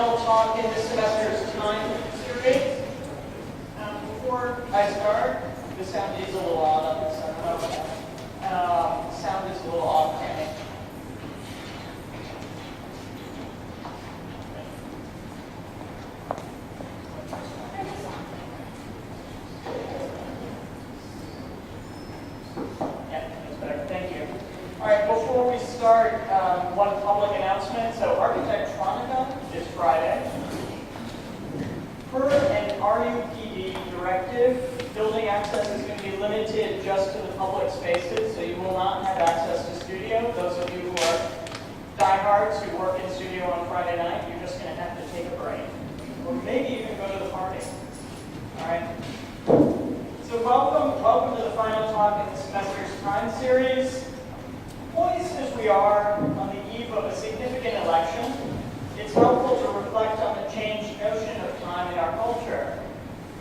final talk in this semester's time series. Before I start, the sound is a little odd on this side. Sound is a little off, Kenny. Yeah, that's better. Thank you. All right, before we start, one public announcement. So Architectronica is Friday. Per an RUPD directive, building access is going to be limited just to the public spaces, so you will not have access to studio. Those of you who are diehards who work in studio on Friday night, you're just going to have to take a break. Or maybe even go to the party. All right? So welcome to the final talk in the semester's time series. Poised as we are on the eve of a significant election, it's helpful to reflect on the changed notion of time in our culture.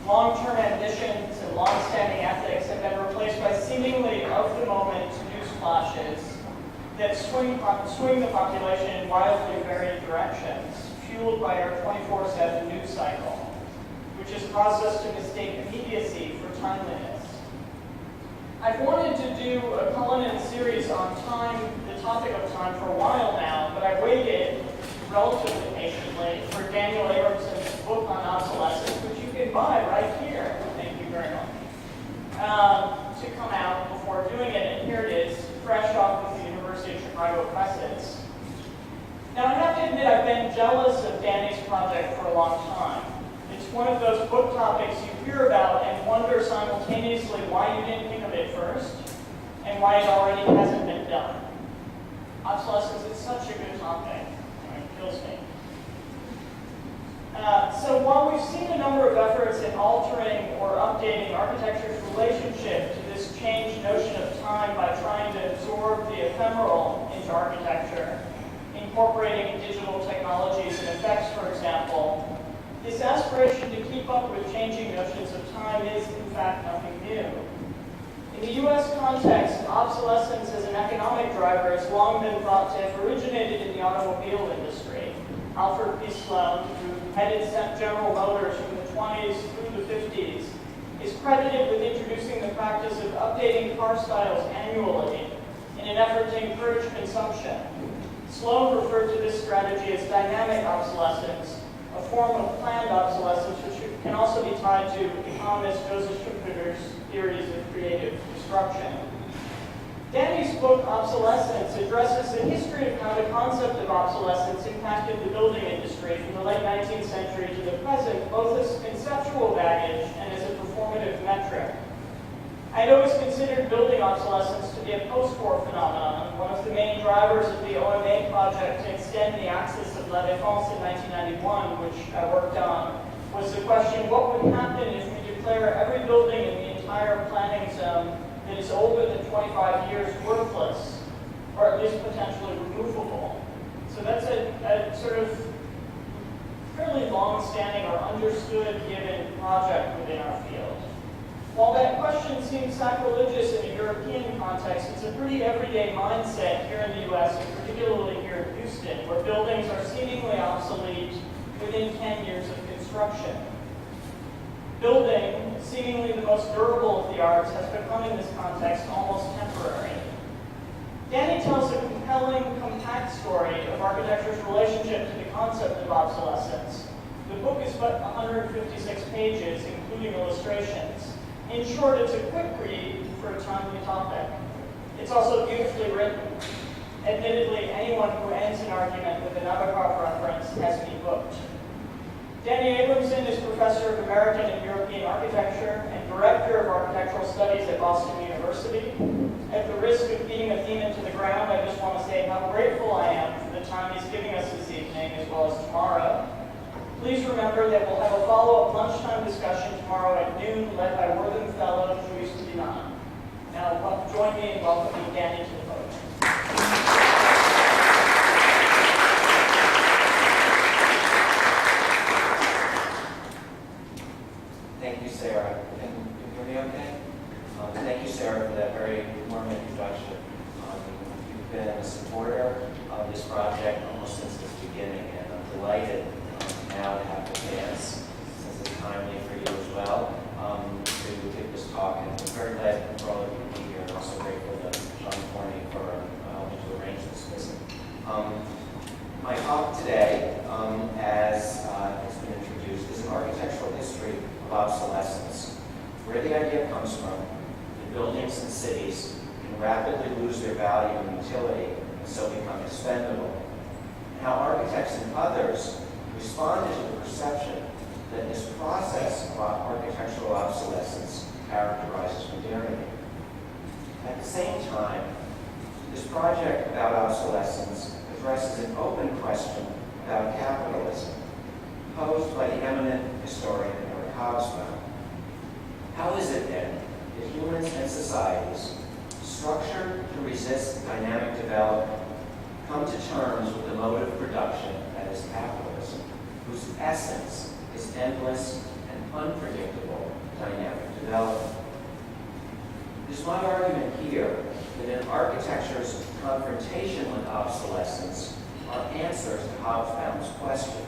Long-term ambitions and long-standing ethics have been replaced by seemingly of-the-moment news flashes that swing the population in wildly varying directions, fueled by our 24/7 news cycle, which has caused us to mistake immediacy for timeliness. I've wanted to do a Cullinan series on time, the topic of time, for a while now, but I waited relatively patiently for Daniel Abramson's book on obsolescence, which you can buy right here, thank you very much, to come out before doing it, and here it is, fresh off of the University of Chicago presses. Now, I have to admit I've been jealous of Danny's project for a long time. It's one of those book topics you hear about and wonder simultaneously why you didn't think of it first and why it already hasn't been done. Obsolescence is such a good topic. It kills me. So while we've seen a number of efforts in altering or updating architecture's relationship to this changed notion of time by trying to absorb the ephemeral into architecture, incorporating digital technologies and effects, for example, this aspiration to keep up with changing notions of time is, in fact, nothing new. In the U.S. context, obsolescence as an economic driver has long been thought to have originated in the automobile industry. Alfred P. Sloan, who headed General Motors from the 20s through the 50s, is credited with introducing the practice of updating car styles annually in an effort to encourage consumption. Sloan referred to this strategy as dynamic obsolescence, a form of planned obsolescence which can also be tied to economist Joseph Schumpeter's theories of creative destruction. Danny's book, Obsolescence, addresses the history of how the concept of obsolescence impacted the building industry from the late 19th century to the present, both as conceptual baggage and as a performative metric. I'd always considered building obsolescence to be a post-war phenomenon. One of the main drivers of the OMA project to extend the axis of La Défense in 1991, which I worked on, was the question, what would happen if we declare every building in the entire planning zone that is older than 25 years worthless, or at least potentially removable? So that's a sort of fairly long-standing or understood given project within our field. While that question seems sacrilegious in a European context, it's a pretty everyday mindset here in the U.S., and particularly here in Houston, where buildings are seemingly obsolete within 10 years of construction. Building, seemingly the most durable of the arts, has become in this context almost temporary. Danny tells a compelling, compact story of architecture's relationship to the concept of obsolescence. The book is but 156 pages, including illustrations. In short, it's a quick read for a timely topic. It's also beautifully written. Admittedly, anyone who ends an argument with a Nabokov reference has me booked. Danny Abramson is Professor of American and European Architecture and Director of Architectural Studies at Boston University. At the risk of beating a theme into the ground, I just want to say how grateful I am for the time he's giving us this evening as well as tomorrow. Please remember that we'll have a follow-up lunchtime discussion tomorrow at noon led by Worthing Fellow Luis Dinan. Now, join me in welcoming Danny to the podium. Thank you, Sarah. Can you hear me okay? Thank you, Sarah, for that very warm introduction. You've been a supporter of this project almost since its beginning, and I'm delighted now to have the chance, since it's timely for you as well, to give this talk. And I'm very glad for all of you to be here, and also grateful to Sean Forney for helping to arrange this visit. My talk today, as has been introduced, is an architectural history of obsolescence, where the idea comes from that buildings and cities can rapidly lose their value and utility and so become expendable, and how architects and others responded to the perception that this process of architectural obsolescence characterizes modernity. At the same time, this project about obsolescence addresses an open question about capitalism, posed by the eminent historian Eric Hobsbawm. How is it then that humans and societies, structured to resist dynamic development, come to terms with the mode of production that is capitalism, whose essence is endless and unpredictable dynamic development? It is my argument here that in architecture's confrontation with obsolescence are answers to Hobsbawm's question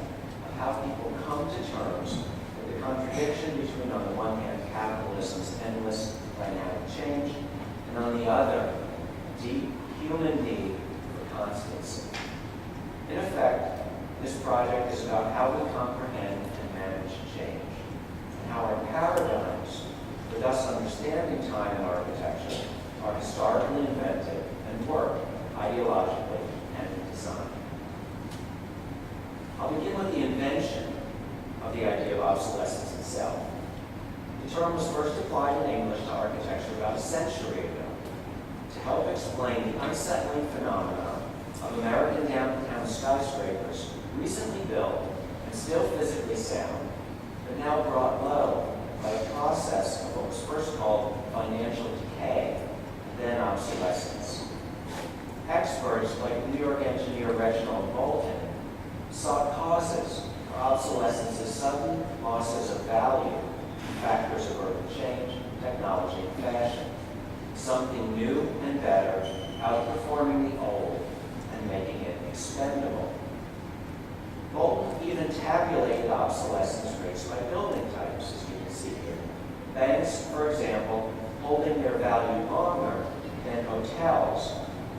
of how people come to terms with the contradiction between, on the one hand, capitalism's endless dynamic change, and on the other, deep human need for constancy. In effect, this project is about how we comprehend and manage change, and how our paradigms for thus understanding time in architecture are historically invented and work ideologically and in design. I'll begin with the invention of the idea of obsolescence itself. The term was first applied in English to architecture about a century ago to help explain the unsettling phenomenon of American downtown skyscrapers recently built and still physically sound, but now brought low by a process of what was first called financial decay, then obsolescence. Experts like New York engineer Reginald Bolton sought causes for obsolescence's sudden losses of value, factors of urban change, technology, and fashion. Something new and better, outperforming the old and making it expendable. Bolton even tabulated obsolescence rates by building types, as you can see here. Banks, for example, holding their value longer than hotels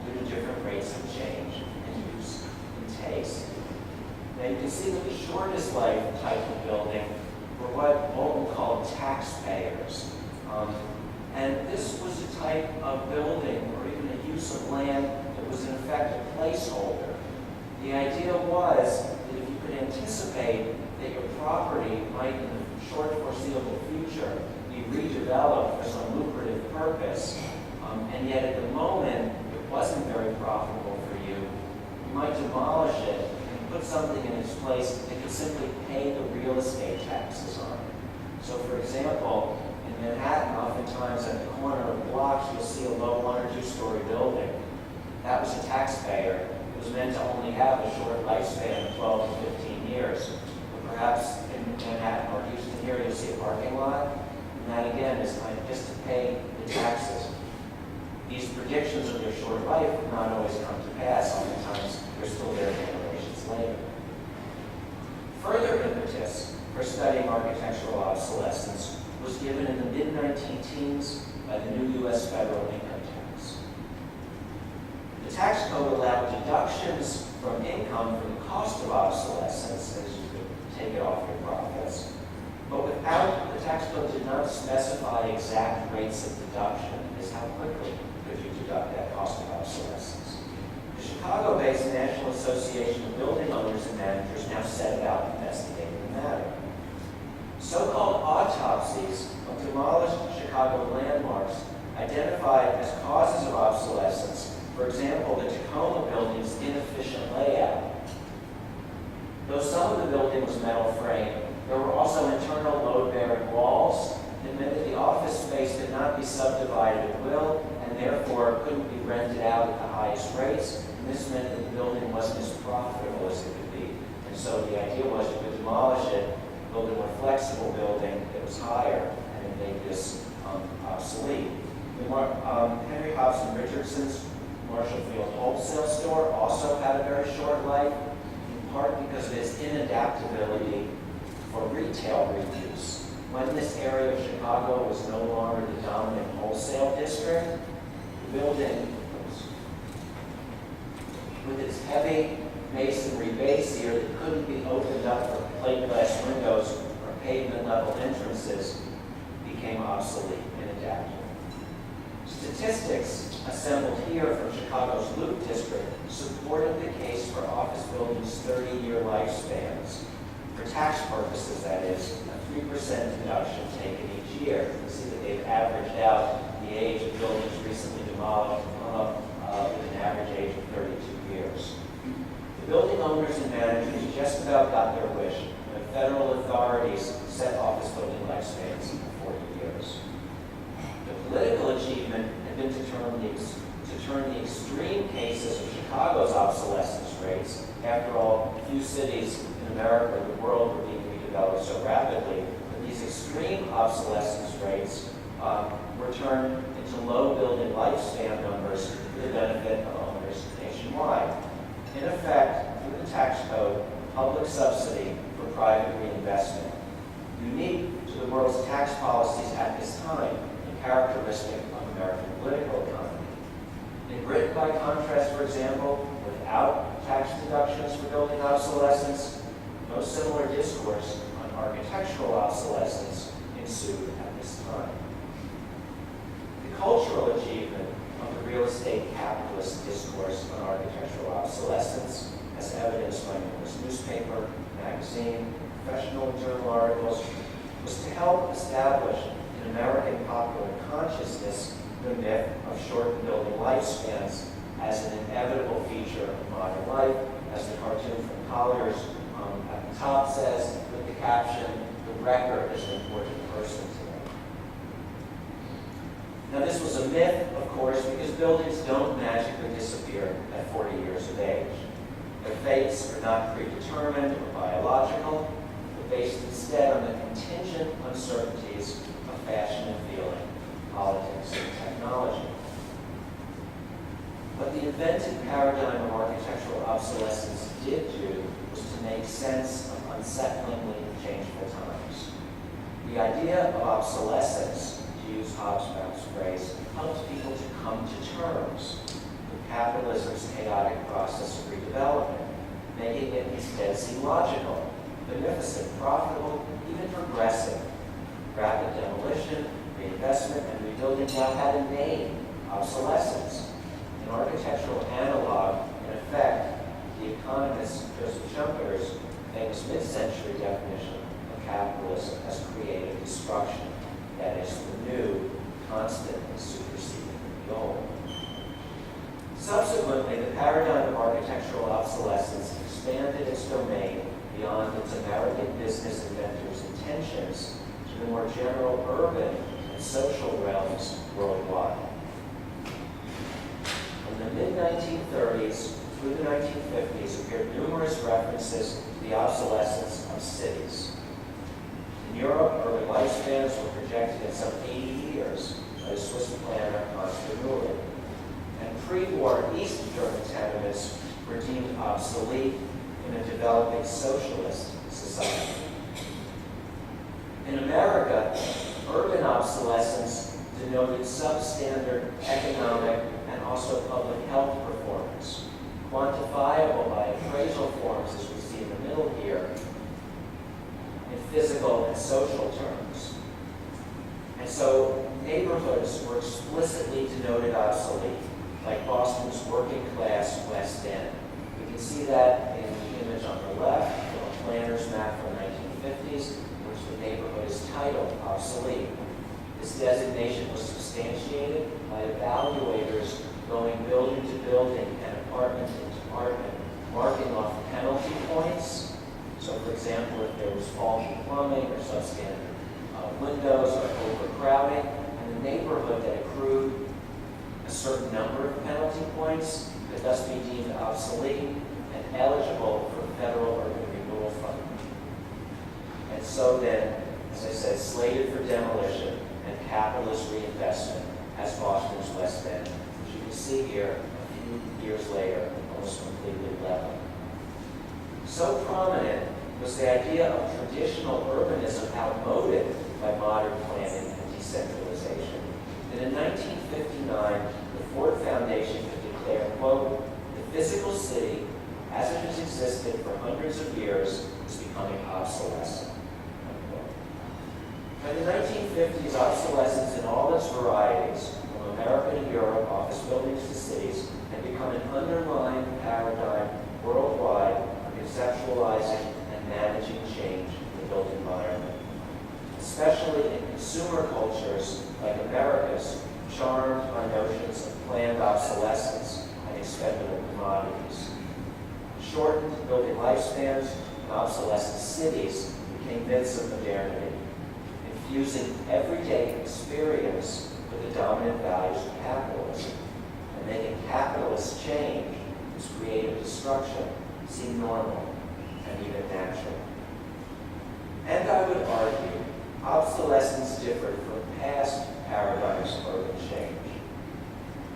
due to different rates of change in use and taste. Now you can see that the shortest life type of building were what Bolton called taxpayers. And this was a type of building or even a use of land that was in effect a placeholder. The idea was that if you could anticipate that your property might in the short foreseeable future be redeveloped for some lucrative purpose, and yet at the moment it wasn't very profitable for you, you might demolish it and put something in its place that could simply pay the real estate taxes on it. So for example, in Manhattan, oftentimes at the corner of blocks, you'll see a low 1 or 2 story building. That was a taxpayer. It was meant to only have a short lifespan of 12 to 15 years. But perhaps in Manhattan or Houston here, you'll see a parking lot. And that again is kind of just to pay the taxes. These predictions of their short life would not always come to pass. Oftentimes, they're still there generations later. Further impetus for studying architectural obsolescence was given in the mid-19-teens by the new U.S. federal income tax. The tax code allowed deductions from income for the cost of obsolescence, as you could take it off your profits, but without, the tax code did not specify exact rates of deduction, as how quickly could you deduct that cost of obsolescence. The Chicago-based National Association of Building Owners and Managers now set about investigating the matter. So-called autopsies of demolished Chicago landmarks identified as causes of obsolescence, for example, the Tacoma building's inefficient layout. Though some of the building was metal frame, there were also internal load-bearing walls that meant that the office space could not be subdivided at will and therefore couldn't be rented out at the highest rates. And this meant that the building wasn't as profitable as it could be. And so the idea was you could demolish it, build a more flexible building that was higher, and then make this obsolete. Henry Hobson Richardson's Marshall Field wholesale store also had a very short life, in part because of its inadaptability for retail reuse. When this area of Chicago was no longer the dominant wholesale district, the building, with its heavy masonry base here that couldn't be opened up for plate glass windows or pavement level entrances, became obsolete and inadaptable. Statistics assembled here from Chicago's Loop District supported the case for office buildings' 30-year lifespans. For tax purposes, that is, a 3% deduction taken each year. You can see that they've averaged out the age of buildings recently demolished with an average age of 32 years. The building owners and managers just about got their wish when federal authorities set office building lifespans at 40 years. The political achievement had been to turn the extreme cases of Chicago's obsolescence rates. After all, few cities in America or the world were being redeveloped so rapidly, but these extreme obsolescence rates were turned into low building lifespan numbers for the benefit of owners nationwide. In effect, through the tax code, public subsidy for private reinvestment, unique to the world's tax policies at this time and characteristic of American political economy. In Britain, by contrast, for example, without tax deductions for building obsolescence, no similar discourse on architectural obsolescence ensued at this time. The cultural achievement of the real estate capitalist discourse on architectural obsolescence, as evidenced by numerous newspaper, magazine, professional journal articles, was to help establish in American popular consciousness the myth of short building lifespans as an inevitable feature of modern life, as the cartoon from Collier's at the top says, with the caption, "The wrecker is an important person today." Now this was a myth, of course, because buildings don't magically disappear at 40 years of age. Their fates are not predetermined or biological, but based instead on the contingent uncertainties of fashion and feeling, politics and technology. What the invented paradigm of architectural obsolescence did do was to make sense of unsettlingly changeful times. The idea of obsolescence, to use Hobsbawm's phrase, helps people to come to terms with capitalism's chaotic process of redevelopment, making it instead seem logical, beneficent, profitable, even progressive. Rapid demolition, reinvestment, and rebuilding now had a name, obsolescence. An architectural analog, in effect, the economist Joseph Schumpeter's famous mid-century definition of capitalism as creative destruction, that is, the new constantly superseding the old. Subsequently, the paradigm of architectural obsolescence expanded its domain beyond its American business inventors' intentions to the more general urban and social realms worldwide. In the mid-1930s through the 1950s appeared numerous references to the obsolescence of cities. In Europe, urban lifespans were projected at some 80 years by the Swiss planner Hans Bernoulli. And pre-war East German tenements were deemed obsolete in a developing socialist society. In America, urban obsolescence denoted substandard economic and also public health performance, quantifiable by appraisal forms, as we see in the middle here, in physical and social terms. And so neighborhoods were explicitly denoted obsolete, like Boston's working class West End. We can see that in the image on the left from a planner's map from the 1950s, in which the neighborhood is titled obsolete. This designation was substantiated by evaluators going building to building and apartment to apartment, marking off penalty points. So, for example, if there was faulty plumbing or substandard windows or overcrowding, and the neighborhood that accrued a certain number of penalty points could thus be deemed obsolete and eligible for federal urban renewal fund. And so then, as I said, slated for demolition and capitalist reinvestment as Boston's West End, which you can see here a few years later, almost completely leveled. So prominent was the idea of traditional urbanism outmoded by modern planning and decentralization that in 1959, the Ford Foundation could declare, quote, "The physical city, as it has existed for hundreds of years, is becoming obsolescent." Unquote. By the 1950s, obsolescence in all its varieties, from America to Europe, office buildings to cities, had become an underlying paradigm worldwide for conceptualizing and managing change in the built environment, especially in consumer cultures like America's, charmed by notions of planned obsolescence and expendable commodities. Shortened building lifespans and obsolescent cities became myths of modernity, infusing everyday experience with the dominant values of capitalism, and making capitalist change, its creative destruction, seem normal and even natural. And I would argue, obsolescence differed from past paradigms of urban change.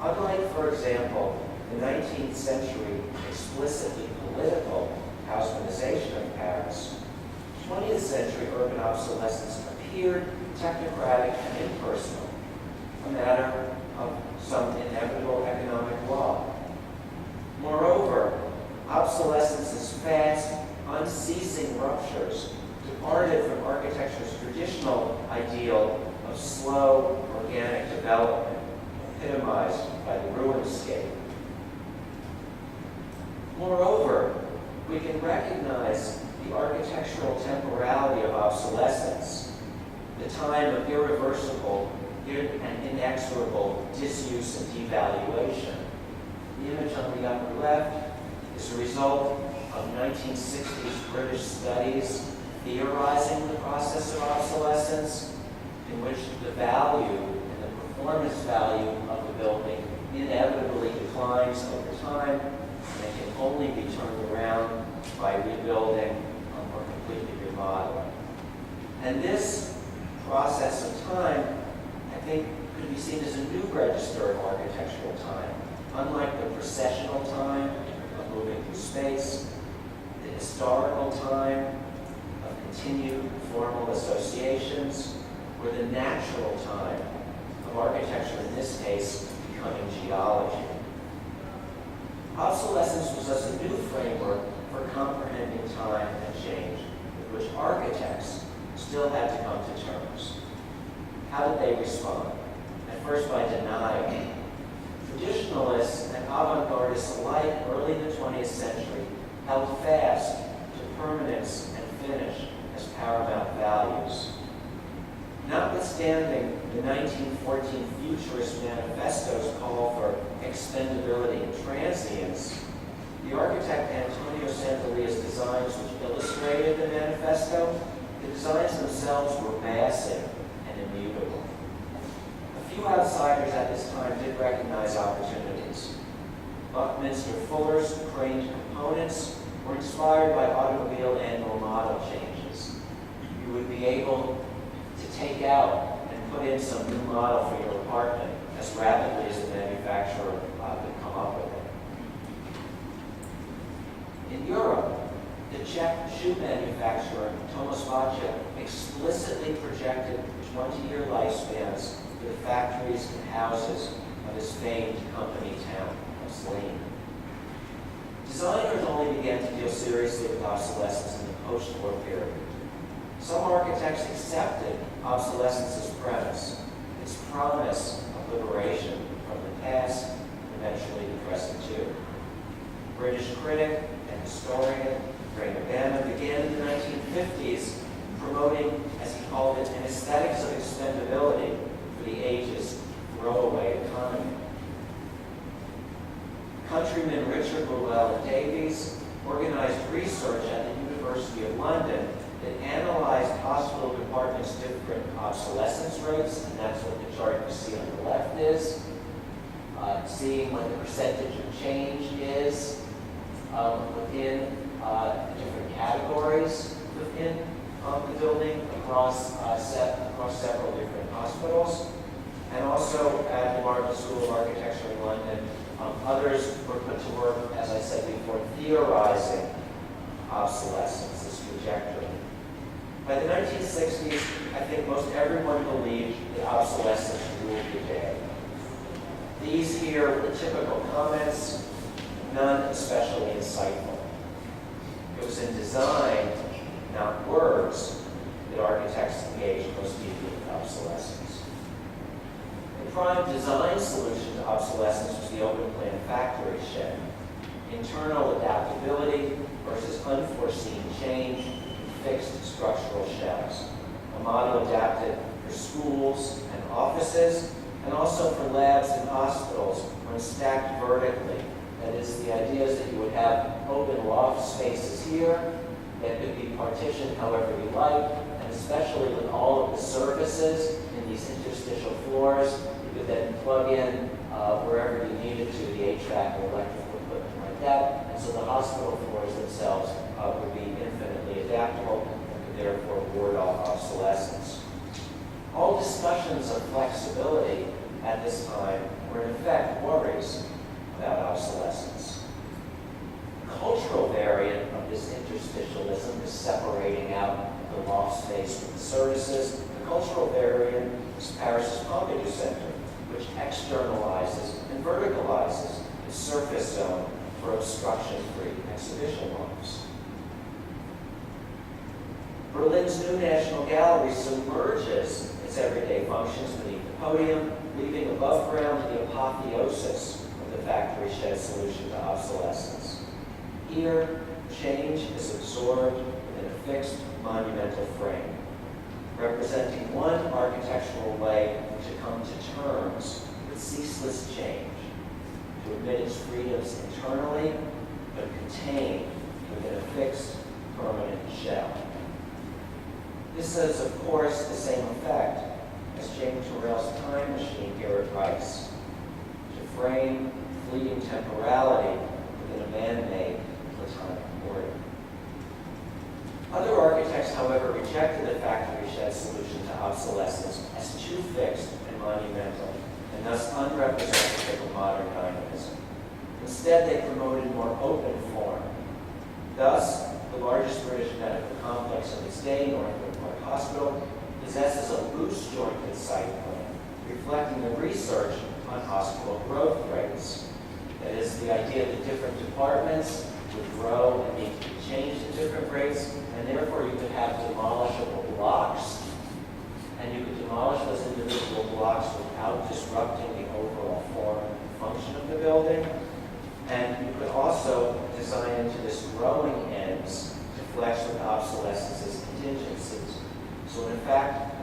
Unlike, for example, the 19th century explicitly political haussmanization of Paris, 20th century urban obsolescence appeared technocratic and impersonal, a matter of some inevitable economic law. Moreover, obsolescence's fast, unceasing ruptures departed from architecture's traditional ideal of slow, organic development, epitomized by the ruinscape. Moreover, we can recognize the architectural temporality of obsolescence, the time of irreversible and inexorable disuse and devaluation. The image on the upper left is a result of 1960s British studies theorizing the process of obsolescence, in which the value and the performance value of the building inevitably declines over time, and it can only be turned around by rebuilding or completely remodeling. And this process of time, I think, could be seen as a new register of architectural time. Unlike the processional time of moving through space, the historical time of continued formal associations, or the natural time of architecture, in this case, becoming geology. Obsolescence was thus a new framework for comprehending time and change, with which architects still had to come to terms. How did they respond? At first, by denial. Traditionalists and avant-gardists alike early in the 20th century held fast to permanence and finish as paramount values. Notwithstanding the 1914 Futurist Manifesto's call for expendability and transience, the architect Antonio Santelia's designs, which illustrated the manifesto, the designs themselves were massive and immutable. A few outsiders at this time did recognize opportunities. Buckminster Fuller's craned components were inspired by automobile annual model changes. You would be able to take out and put in some new model for your apartment as rapidly as the manufacturer could come up with it. In Europe, the Czech shoe manufacturer Tomáš Vajda explicitly projected 20-year lifespans for the factories and houses of his famed company town of Zlín. Designers only began to deal seriously with obsolescence in the post-war period. Some architects accepted obsolescence's premise, its promise of liberation from the past, and eventually the present too. British critic and historian Rainer Bannon began in the 1950s promoting, as he called it, an aesthetics of expendability for the age's throwaway economy. Countrymen Richard Llewellyn-Davies organized research at the University of London that analyzed hospital departments' different obsolescence rates, and that's what the chart you see on the left is, seeing what the percentage of change is within different categories within the building across several different hospitals. And also at the Martin School of Architecture in London, others were put to work, as I said before, theorizing obsolescence, this trajectory. By the 1960s, I think most everyone believed that obsolescence ruled the day. These here were typical comments, none especially insightful. It was in design, not words, that architects engaged most deeply with obsolescence. The prime design solution to obsolescence was the open plan factory shed. Internal adaptability versus unforeseen change in fixed structural shells. A model adapted for schools and offices, and also for labs and hospitals when stacked vertically. That is, the idea is that you would have open loft spaces here that could be partitioned however you like, and especially with all of the surfaces in these interstitial floors, you could then plug in wherever you needed to, the HVAC or electrical equipment like that, and so the hospital floors themselves would be infinitely adaptable and could therefore ward off obsolescence. All discussions of flexibility at this time were in effect worries about obsolescence. The cultural variant of this interstitialism is separating out the loft space from the services. The cultural variant is Paris's Pompidou Center, which externalizes and verticalizes its surface zone for obstruction-free exhibition lofts. Berlin's new National Gallery submerges its everyday functions beneath the podium, leaving above ground the apotheosis of the factory shed solution to obsolescence. Here, change is absorbed within a fixed monumental frame, representing one architectural way to come to terms with ceaseless change, to admit its freedoms internally, but contained within a fixed, permanent shell. This has, of course, the same effect as James Turrell's time machine here at Rice, to frame fleeting temporality within a man-made platonic order. Other architects, however, rejected the factory shed solution to obsolescence as too fixed and monumental, and thus unrepresentative of modern dynamism. Instead, they promoted more open form. Thus, the largest British medical complex of its day, Northwood Park Hospital, possesses a loose-jointed site plan, reflecting the research on hospital growth rates. That is, the idea that different departments would grow and need to be changed at different rates, and therefore you could have demolishable blocks, and you could demolish those individual blocks without disrupting the overall form and function of the building. And you could also design into this growing ends to flex with obsolescence's contingencies. So in fact,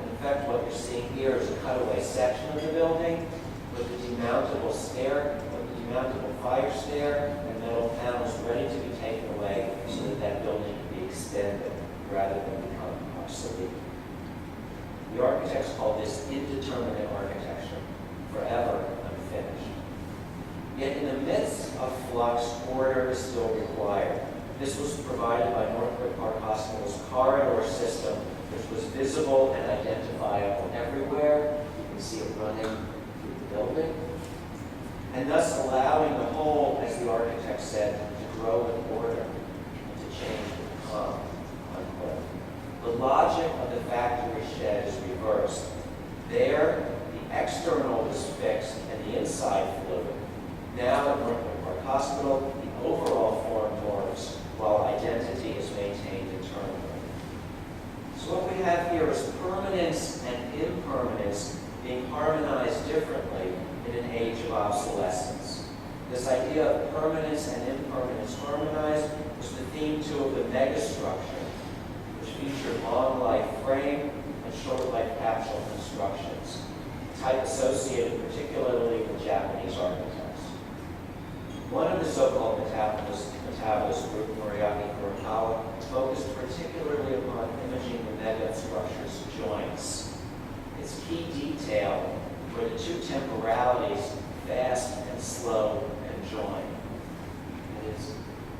what you're seeing here is a cutaway section of the building with the demountable stair, with the demountable fire stair, and metal panels ready to be taken away so that that building can be extended rather than become obsolete. The architects call this indeterminate architecture, forever unfinished. Yet in the midst of flux, order is still required. This was provided by Northwood Park Hospital's corridor system, which was visible and identifiable everywhere. You can see it running through the building. And thus allowing the whole, as the architect said, to grow with order and to change with calm, unquote. The logic of the factory shed is reversed. There, the external was fixed and the inside fluid. Now at Northwood Park Hospital, the overall form morphs while identity is maintained internally. So what we have here is permanence and impermanence being harmonized differently in an age of obsolescence. This idea of permanence and impermanence harmonized was the theme too of the megastructure, which featured long life frame and short life capsule constructions, a type associated particularly with Japanese architects. One of the so-called metabolist group, Moriaki Kurokawa, focused particularly upon imaging the megastructure's joints. Its key detail were the two temporalities, fast and slow, and join. It is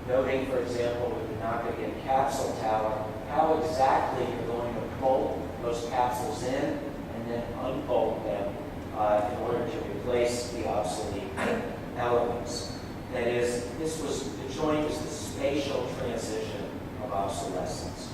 noting, for example, with the Nakagin capsule tower, how exactly you're going to bolt those capsules in and then unbolt them in order to replace the obsolete elements. That is, the joint is the spatial transition of obsolescence.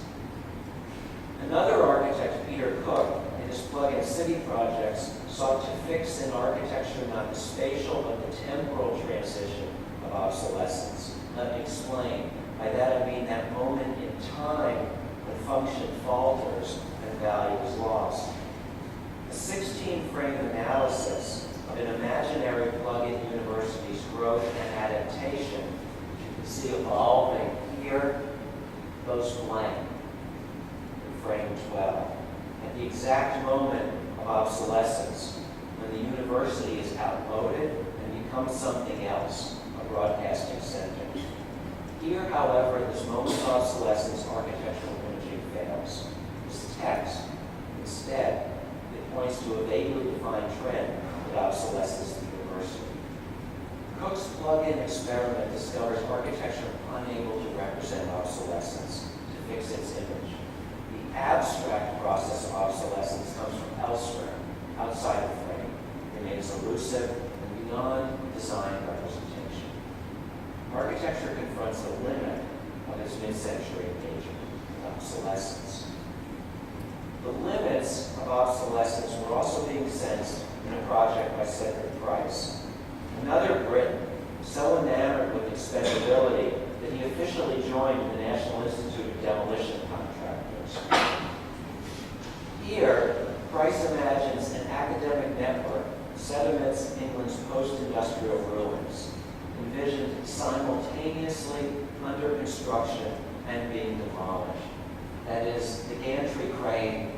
Another architect, Peter Cook, in his plug-in city projects, sought to fix in architecture not the spatial but the temporal transition of obsolescence. Let me explain. By that I mean that moment in time when function falters and value is lost. A 16-frame analysis of an imaginary plug-in university's growth and adaptation, you can see evolving here, goes blank in frame 12. At the exact moment of obsolescence, when the university is outmoded and becomes something else, a broadcasting center. Here, however, at this moment of obsolescence, architectural imaging fails. This text, instead, it points to a vaguely defined trend that obsolescence the university. Cook's plug-in experiment discovers architecture unable to represent obsolescence, to fix its image. The abstract process of obsolescence comes from elsewhere, outside the frame, remains elusive and beyond design representation. Architecture confronts the limit of its mid-century engagement with obsolescence. The limits of obsolescence were also being sensed in a project by Cedric Price, another Briton so enamored with expendability that he officially joined the National Institute of Demolition Contractors. Here, Price imagines an academic network set amidst England's post-industrial ruins, envisioned simultaneously under construction and being demolished. That is, the gantry crane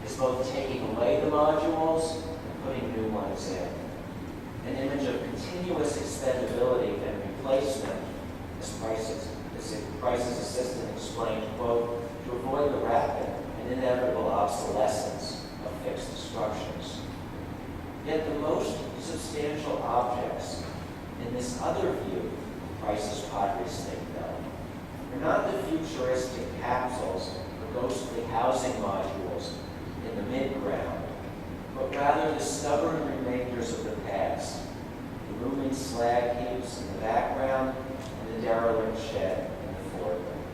is both taking away the modules and putting new ones in. An image of continuous expendability and replacement, as Price's assistant explained, quote, to avoid the rapid and inevitable obsolescence of fixed structures. Yet the most substantial objects in this other view, Price's pottery stick though, are not the futuristic capsules or ghostly housing modules in the mid-ground, but rather the stubborn remainders of the past, the looming slag heaps in the background and the derelict shed in the foreground.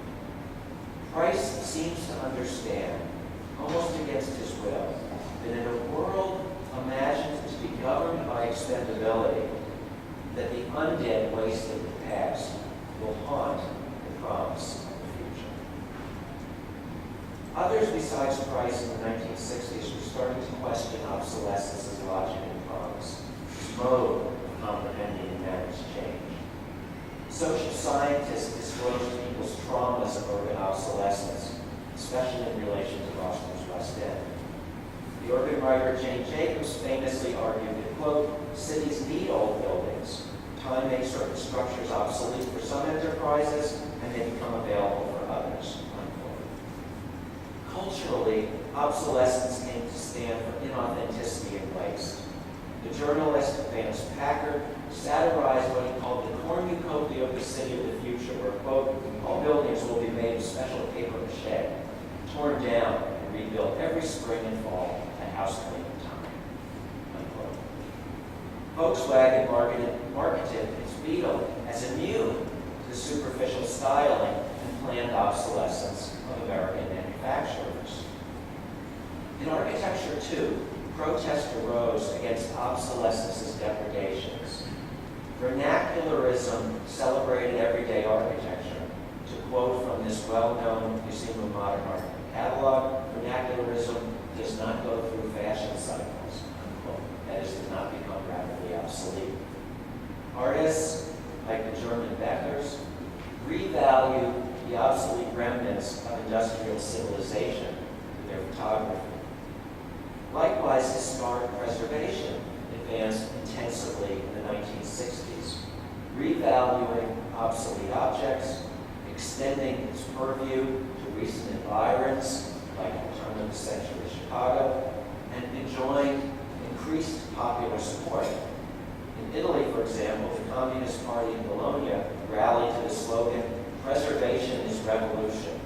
Price seems to understand, almost against his will, that in a world imagined to be governed by expendability, that the undead waste of the past will haunt the promise of the future. Others besides Price in the 1960s were starting to question obsolescence's logic and promise, its mode of comprehending and manage change. Social scientists disclosed people's traumas of urban obsolescence, especially in relation to Boston's West End. The urban writer Jane Jacobs famously argued that, quote, cities need old buildings. Time makes certain structures obsolete for some enterprises, and they become available for others, unquote. Culturally, obsolescence came to stand for inauthenticity and waste. The journalist Vance Packard satirized what he called the cornucopia of the city of the future, where, quote, all buildings will be made of special paper mache, torn down and rebuilt every spring and fall at house cleaning time, unquote. Volkswagen marketed its Beetle as immune to the superficial styling and planned obsolescence of American manufacturers. In architecture, too, protest arose against obsolescence's depredations. Vernacularism celebrated everyday architecture. To quote from this well-known Museum of Modern Art catalog, vernacularism does not go through fashion cycles, unquote. That is, does not become rapidly obsolete. Artists, like the German Beckers, revalue the obsolete remnants of industrial civilization through their photography. Likewise, historic preservation advanced intensively in the 1960s, revaluing obsolete objects, extending its purview to recent environs, like the turn of the century Chicago, and enjoying increased popular support. In Italy, for example, the Communist Party in Bologna rallied to the slogan, "Preservation is revolution."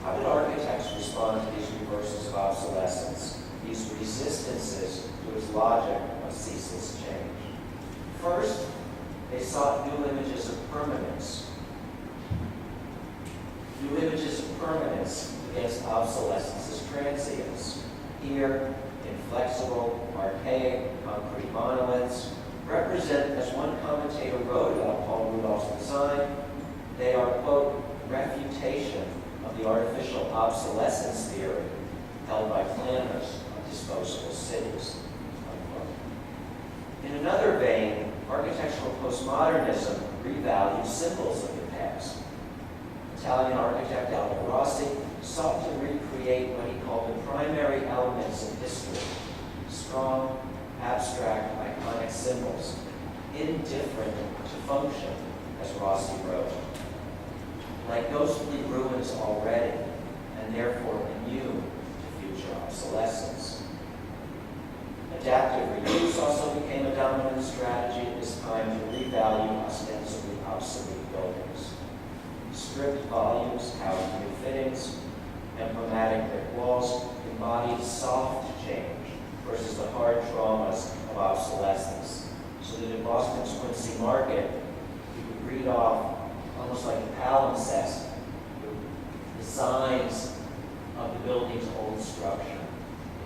How did architects respond to these reversals of obsolescence, these resistances to its logic of ceaseless change? First, they sought new images of permanence. permanence against obsolescence's transience. Here, inflexible, archaic, concrete monoliths represent, as one commentator wrote about Paul Rudolph's design, they are, quote, refutation of the artificial obsolescence theory held by planners of disposable cities, unquote. In another vein, architectural postmodernism revalued symbols of the past. Italian architect Aldo Rossi sought to recreate what he called the primary elements of history: strong, abstract, iconic symbols, indifferent to function, as Rossi wrote, like ghostly ruins already, and therefore immune to future obsolescence. Adaptive reuse also became a dominant strategy at this time to revalue ostensibly obsolete buildings. Stripped volumes housed new fittings, emblematic brick walls embodied soft change versus the hard traumas of obsolescence, so that in Boston's Quincy Market, you could read off, almost like a palimpsest, the signs of the building's old structure,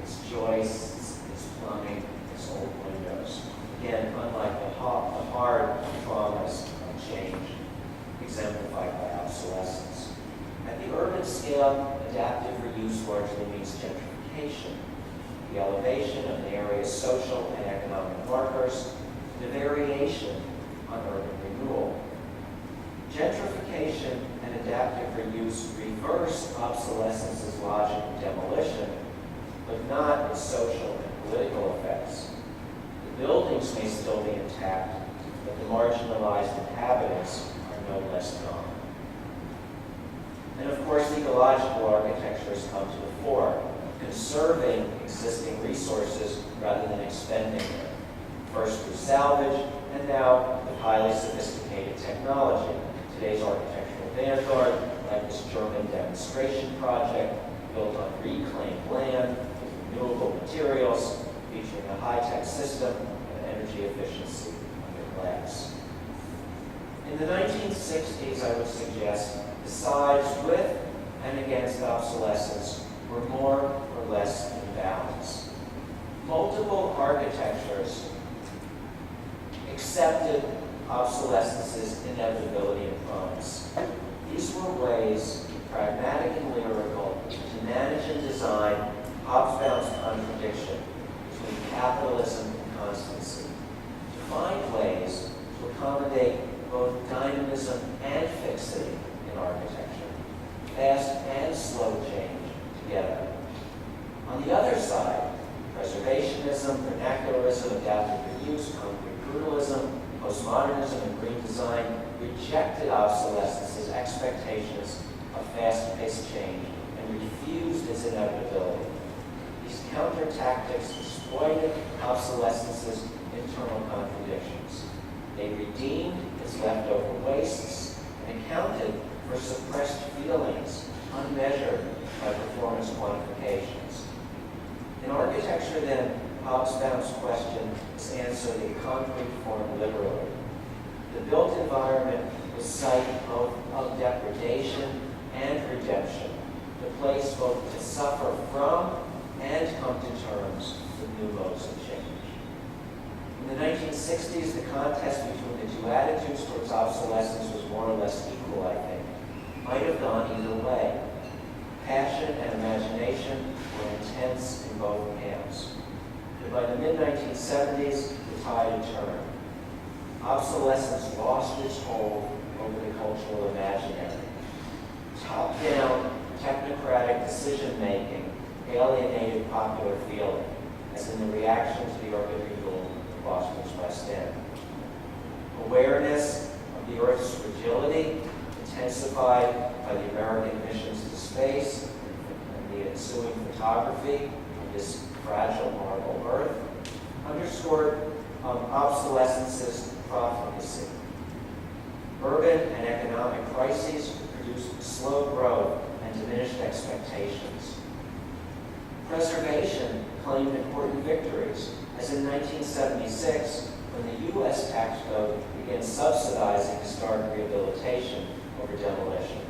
its joists, its plumbing, its old windows. Again, unlike the hard traumas of change exemplified by obsolescence. At the urban scale, adaptive reuse largely means gentrification, the elevation of an area's social and economic markers, the variation on urban renewal. Gentrification and adaptive reuse reverse obsolescence's logic of demolition, but not its social and political effects. The buildings may still be intact, but the marginalized inhabitants are no less gone. And of course, ecological architecture has come to the fore, conserving existing resources rather than expending them, first through salvage, and now with highly sophisticated technology. Today's architectural vanguard, like this German demonstration project built on reclaimed land with renewable materials, featuring a high-tech system of energy efficiency under glass. In the 1960s, I would suggest, the sides with and against obsolescence were more or less in balance. Multiple architectures accepted obsolescence's inevitability and promise. These were ways, pragmatic and lyrical, to manage and design Hobsbawm's contradiction between capitalism and constancy, to find ways to accommodate both dynamism and fixity in architecture, fast and slow change together. On the other side, preservationism, vernacularism, adaptive reuse, concrete brutalism, postmodernism, and green design rejected obsolescence's expectations of fast-paced change and refused its inevitability. These counter-tactics exploited obsolescence's internal contradictions. They redeemed its leftover wastes and accounted for suppressed feelings unmeasured by performance quantifications. In architecture, then, Hobsbawm's question is answered in concrete form liberally. The built environment was site both of degradation and redemption, the place both to suffer from and come to terms with new modes of change. In the 1960s, the contest between the two attitudes towards obsolescence was more or less equal, I think. Might have gone either way. Passion and imagination were intense in both camps. But by the mid-1970s, the tide had turned. Obsolescence lost its hold over the cultural imaginary. Top-down, technocratic decision-making alienated popular feeling, as in the reaction to the urban renewal of Boston's West End. Awareness of the Earth's fragility, intensified by the American missions to space and the ensuing photography of this fragile marble Earth, underscored obsolescence's profligacy. Urban and economic crises produced slow growth and diminished expectations. Preservation claimed important victories, as in 1976, when the U.S. tax code began subsidizing historic rehabilitation over demolition.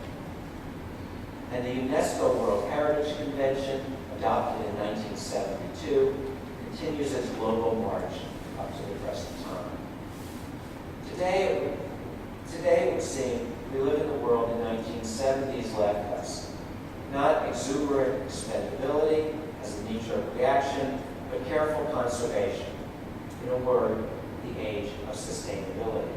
and the UNESCO World Heritage Convention, adopted in 1972, continues its global march up to the present time. Today, it would seem we live in the world the 1970s left us. Not exuberant expendability as a knee-jerk reaction, but careful conservation. In a word, the age of sustainability.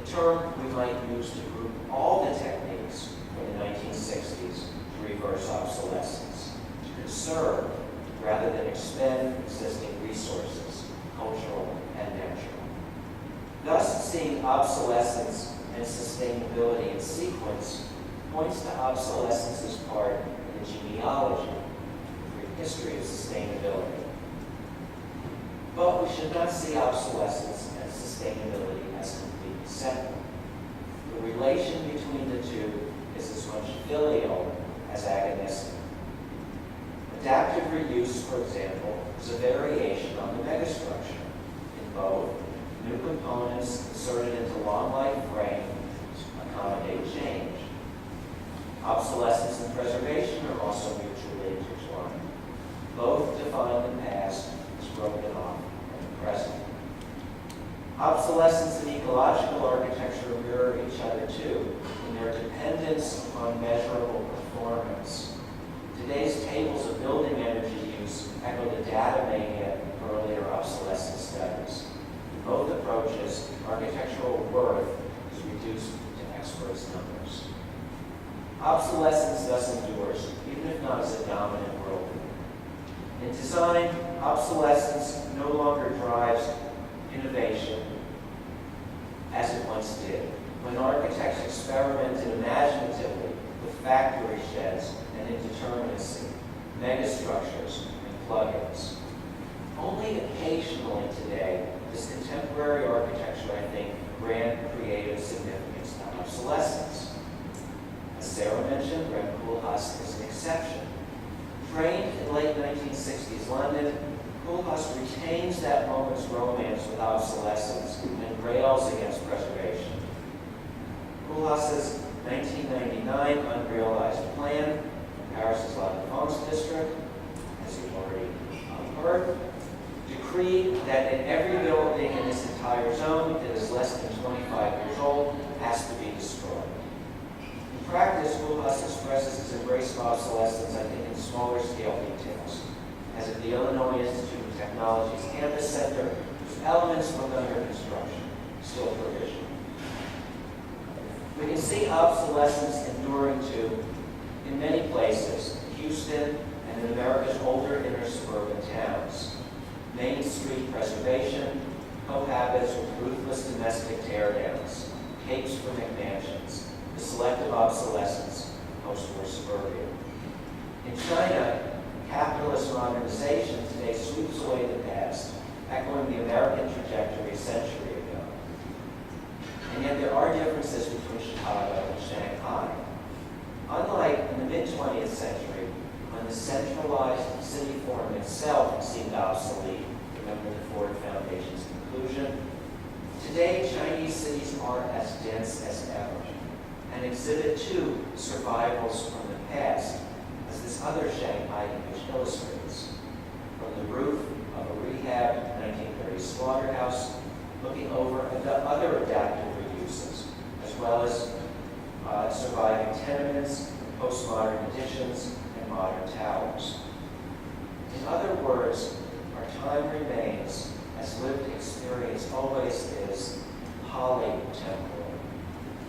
The term we might use to group all the techniques from the 1960s to reverse obsolescence, to conserve rather than expend existing resources, cultural and natural. Thus, seeing obsolescence and sustainability in sequence points to obsolescence as part of the genealogy, the history of sustainability. But we should not see obsolescence and sustainability as completely separate. The relation between the two is as much filial as agonistic. Adaptive reuse, for example, is a variation on the megastructure. In both, new components inserted into long-life frames accommodate change. Obsolescence and preservation are also mutually intertwined. Both define the past as broken off in the present. Obsolescence and ecological architecture mirror each other too in their dependence upon measurable performance. Today's tables of building energy use echo the data mania of earlier obsolescence studies. In both approaches, architectural worth is reduced to experts' numbers. Obsolescence thus endures, even if not as a dominant worldview. In design, obsolescence no longer drives innovation as it once did, when architects experimented imaginatively with factory sheds and indeterminacy, megastructures, and plugins. Only occasionally today does contemporary architecture, I think, grant creative significance to obsolescence. As Sarah mentioned, Rem Koolhaas is an exception. Trained in late 1960s London, Koolhaas retains that moment's romance with obsolescence and rails against preservation. Koolhaas's 1999 unrealized plan in Paris's La Défense district, as you've already heard, decreed that in every building in this entire zone that is less than 25 years old has to be destroyed. In practice, Koolhaas expresses his embrace of obsolescence, I think, in smaller scale details, as at the Illinois Institute of Technology's Campus Center, with elements from under construction, still provisional. We can see obsolescence enduring too in many places, Houston and in America's older inner suburban towns. Main Street preservation cohabits with ruthless domestic teardowns, capes for McMansions, the selective obsolescence of post-war suburbia. In China, capitalist modernization today sweeps away the past, echoing the American trajectory a century ago. And yet there are differences between Chicago and Shanghai. Unlike in the mid-20th century, when the centralized city form itself seemed obsolete, remember the Ford Foundation's conclusion, today Chinese cities are as dense as ever and exhibit two survivals from the past, as this other Shanghai image illustrates. From the roof of a rehabbed 1930s slaughterhouse, looking over other adaptive reuses, as well as surviving tenements, postmodern additions, and modern towers. In other words, our time remains, as lived experience always is, polytemporal.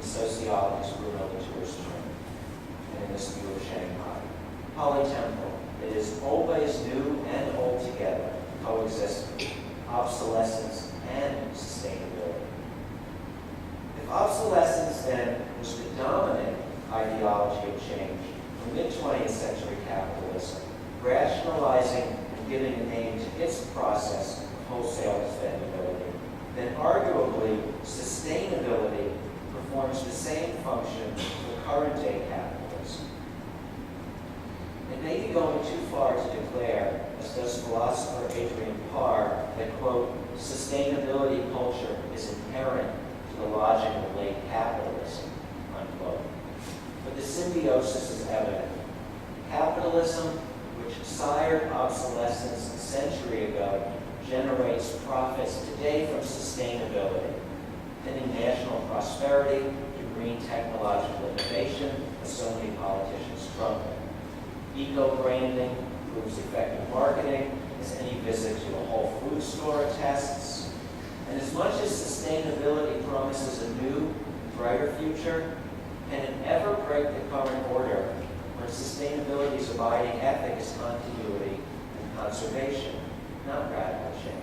The sociologist Bruno Latour's term, and in this view of Shanghai. Polytemporal, it is always new and old together, coexisting, obsolescence and sustainability. If obsolescence then was the dominant ideology of change from mid-20th century capitalism, rationalizing and giving a name to its process of wholesale expendability, then arguably sustainability performs the same function for current-day capitalism. It may be going too far to declare, as does philosopher Adrian Parr, that, quote, sustainability culture is inherent to the logic of late capitalism, unquote. But the symbiosis is evident. Capitalism, which sired obsolescence a century ago, generates profits today from sustainability, pinning national prosperity to green technological innovation, as so many politicians trumpet. Eco-branding proves effective marketing, as any visit to a Whole Foods store attests. And as much as sustainability promises a new, brighter future, can it ever break the current order when sustainability's abiding ethic is continuity and conservation, not radical change?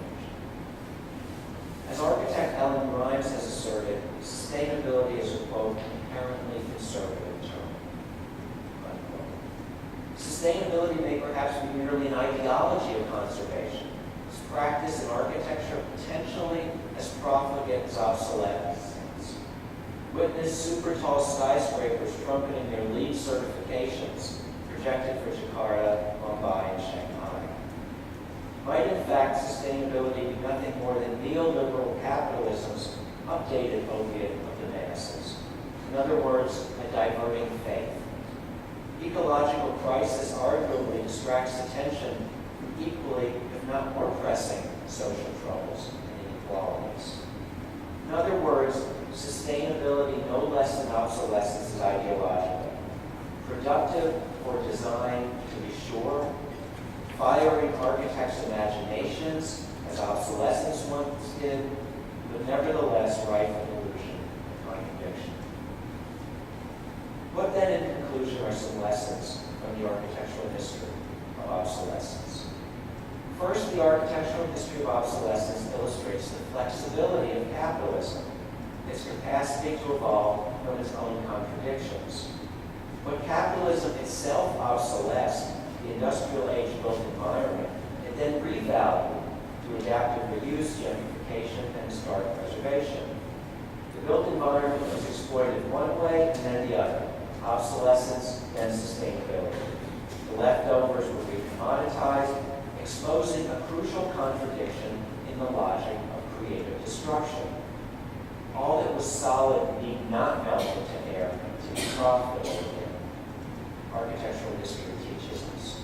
As architect Ellen Grimes has asserted, sustainability is a, quote, inherently conservative term, unquote. Sustainability may perhaps be merely an ideology of conservation, its practice in architecture potentially as profligate as obsolescence. Witness super tall skyscrapers trumpeting their LEED certifications projected for Jakarta, Mumbai, and Shanghai. Might in fact sustainability be nothing more than neoliberal capitalism's updated opiate of the masses? In other words, a diverting faith. Ecological crisis arguably distracts attention from equally, if not more pressing, social troubles and inequalities. In other words, sustainability, no less than obsolescence, is ideological. Productive or designed to be sure, firing architects' imaginations, as obsolescence once did, but nevertheless rife with illusion and contradiction. What then, in conclusion, are some lessons from the architectural history of obsolescence? First, the architectural history of obsolescence illustrates the flexibility of capitalism, its capacity to evolve from its own contradictions. When capitalism itself obsolesced the industrial age built environment, it then revalued through adaptive reuse, gentrification, and historic preservation. The built environment was exploited one way and then the other, obsolescence, then sustainability. The leftovers were recommoditized, exposing a crucial contradiction in the logic of creative destruction. All that was solid need not melt into air to be profitable again. Architectural history teaches us.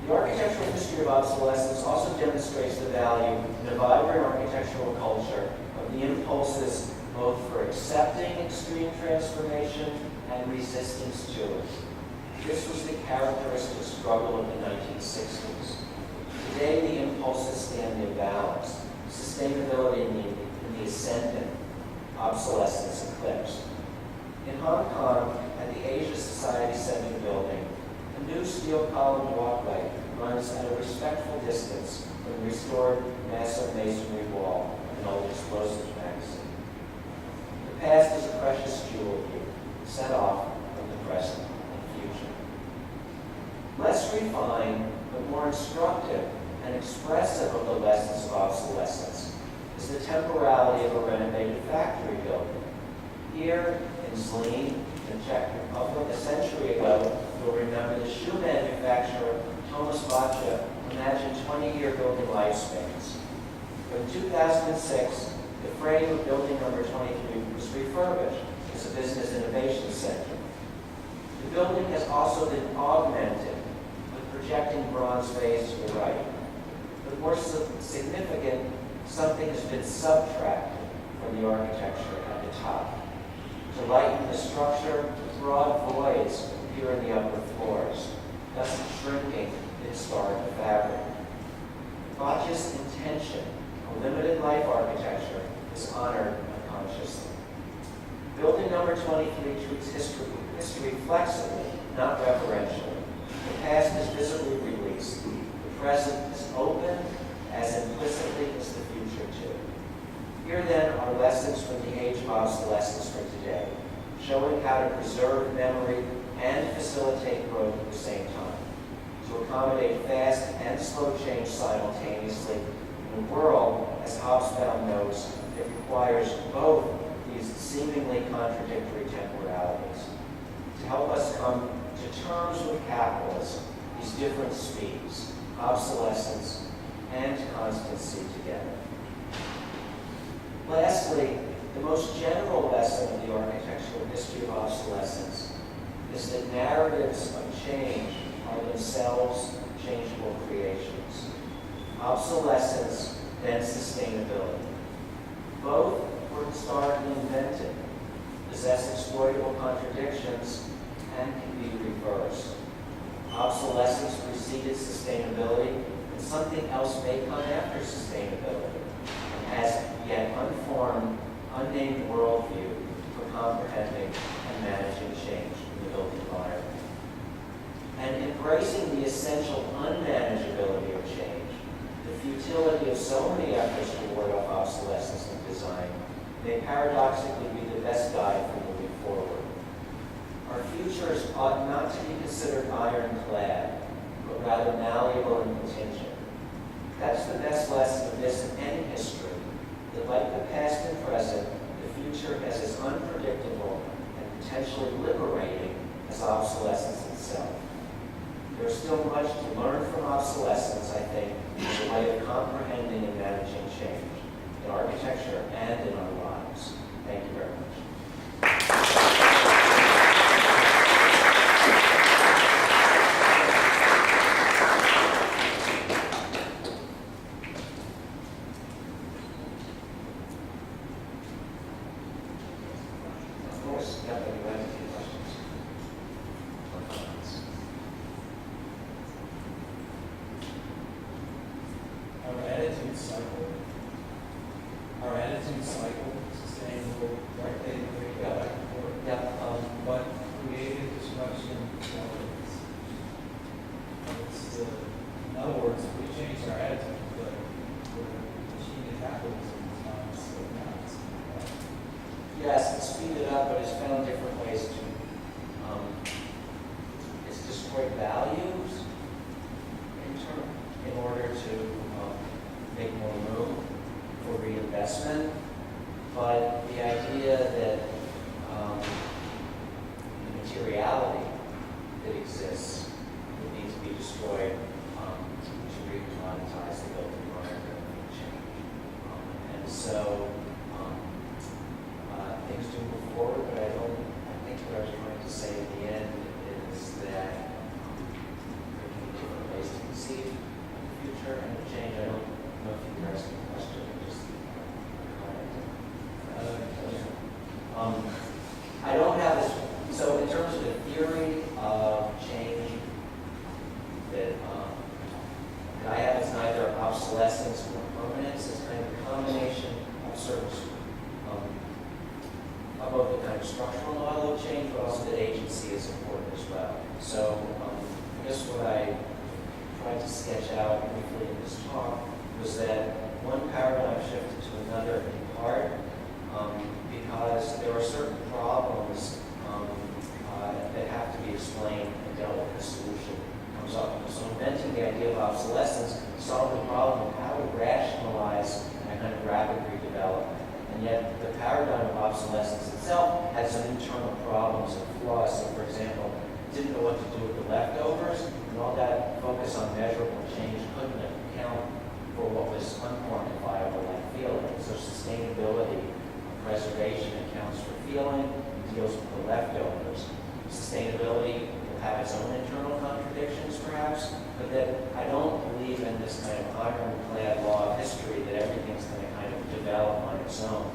The architectural history of obsolescence also demonstrates the value in a vibrant architectural culture of the impulses both for accepting extreme transformation and resistance to it. This was the characteristic struggle of the 1960s. Today, the impulses stand imbalanced. Sustainability in the ascendant, obsolescence eclipsed. In Hong Kong, at the Asia Society Center building, a new steel-columned walkway runs at a respectful distance from the restored massive masonry wall of an old explosives magazine. The past is a precious jewel here, set off from the present and future. Less refined, but more instructive and expressive of the lessons of obsolescence is the temporality of a renovated factory building. Here in Zlín, in the Czech Republic, a century ago, you'll remember the shoe manufacturer Thomas Vacha imagined 20-year building lifespans. But in 2006, the frame of building number 23 was refurbished as a business innovation center. The building has also been augmented with projecting bronze bays to the right. But more significant, something has been subtracted from the architecture at the top. To lighten the structure, broad voids appear in the upper floors, thus shrinking the historical fabric. Vacha's intention, a limited life architecture, is honored unconsciously. Building number 23 treats history flexibly, not reverentially. The past is visibly released. The present is open as implicitly as the future too. Here then are lessons from the age of obsolescence for today, showing how to preserve memory and facilitate growth at the same time, to accommodate fast and slow change simultaneously in a world, as Hobsbawm notes, that requires both these seemingly contradictory temporalities. To help us come to terms with capitalism, these different speeds, obsolescence and constancy together. Lastly, the most general lesson of the architectural history of obsolescence is that narratives of change are themselves changeable creations. Obsolescence, then sustainability. Both were historically invented, possess exploitable contradictions, and can be reversed. Obsolescence preceded sustainability, and something else may come after sustainability, and has yet unformed, unnamed worldview for comprehending and managing change in the built environment. And embracing the essential unmanageability of change, the futility of so many efforts to ward off obsolescence in design, may paradoxically be the best guide for moving forward. Our futures ought not to be considered ironclad, but rather malleable and contingent. That's the best lesson of this and any history, that like the past and present, the future is as unpredictable and potentially liberating as obsolescence itself. There's still much to learn from obsolescence, I think, as a way of comprehending and managing change in architecture and in our lives. Thank you very much. Of course, yeah, you have any questions or comments? Our attitude cycle, sustainable, right? They go back and forth. Yeah, But creative disruption, it's in other words, we change our attitude, but the machine of capitalism is not so nice. yes, it's speeded up, but it's found different ways to, it's destroyed values in order to make more room for reinvestment. But the idea that the materiality that exists would need to be destroyed to re-commoditize the built environment and change. And so things do move forward, but I think what I was trying to say at the end is that there can be different ways to conceive of the future and the change. I don't know if you were asking a question or just I don't have this, so in terms of the theory of change that I have, it's neither obsolescence nor permanence. It's kind of a combination of certain of both the kind of structural model of change, but also that agency is important as well. So I guess what I tried to sketch out briefly in this talk was that one paradigm shifted to another in part because there are certain problems that have to be explained and dealt with, and a solution comes up. So inventing the idea of obsolescence solved the problem of how to rationalize that kind of rapid redevelopment. And yet the paradigm of obsolescence itself had some internal problems and flaws. So for example, it didn't know what to do with the leftovers, and all that focus on measurable change couldn't account for what was unquantifiable like feeling. So sustainability, preservation accounts for feeling, deals with the leftovers. Sustainability will have its own internal contradictions perhaps, but that I don't believe in this kind of ironclad law of history that everything's going to kind of develop on its own.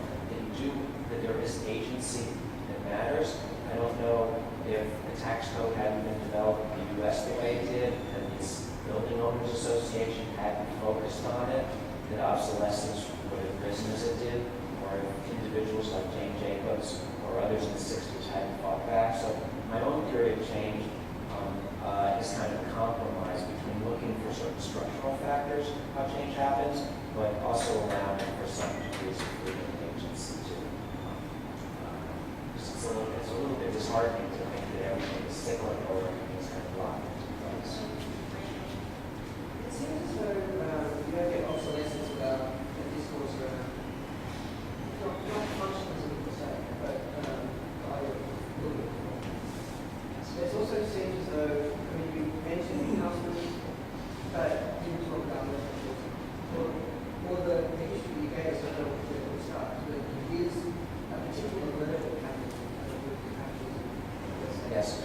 That there is agency that matters. I don't know if the tax code hadn't been developed in the U.S. the way it did, and this Building Owners Association hadn't focused on it, that obsolescence would have risen as it did, or if individuals like Jane Jacobs or others in the 60s hadn't fought back. So my own theory of change is kind of a compromise between looking for certain structural factors how change happens, but also allowing for some degrees of freedom and agency too. It's a little bit disheartening to think that everything is cyclical or everything is kind of locked into place. It seems as though you don't get obsolescence without a discourse around not functionalism per se, but by a little bit more. It also seems as though, I mean, you mentioned customers, but you didn't talk about relationships. Or the history you gave us at the start, that there is a particular level of capitalism. Yes.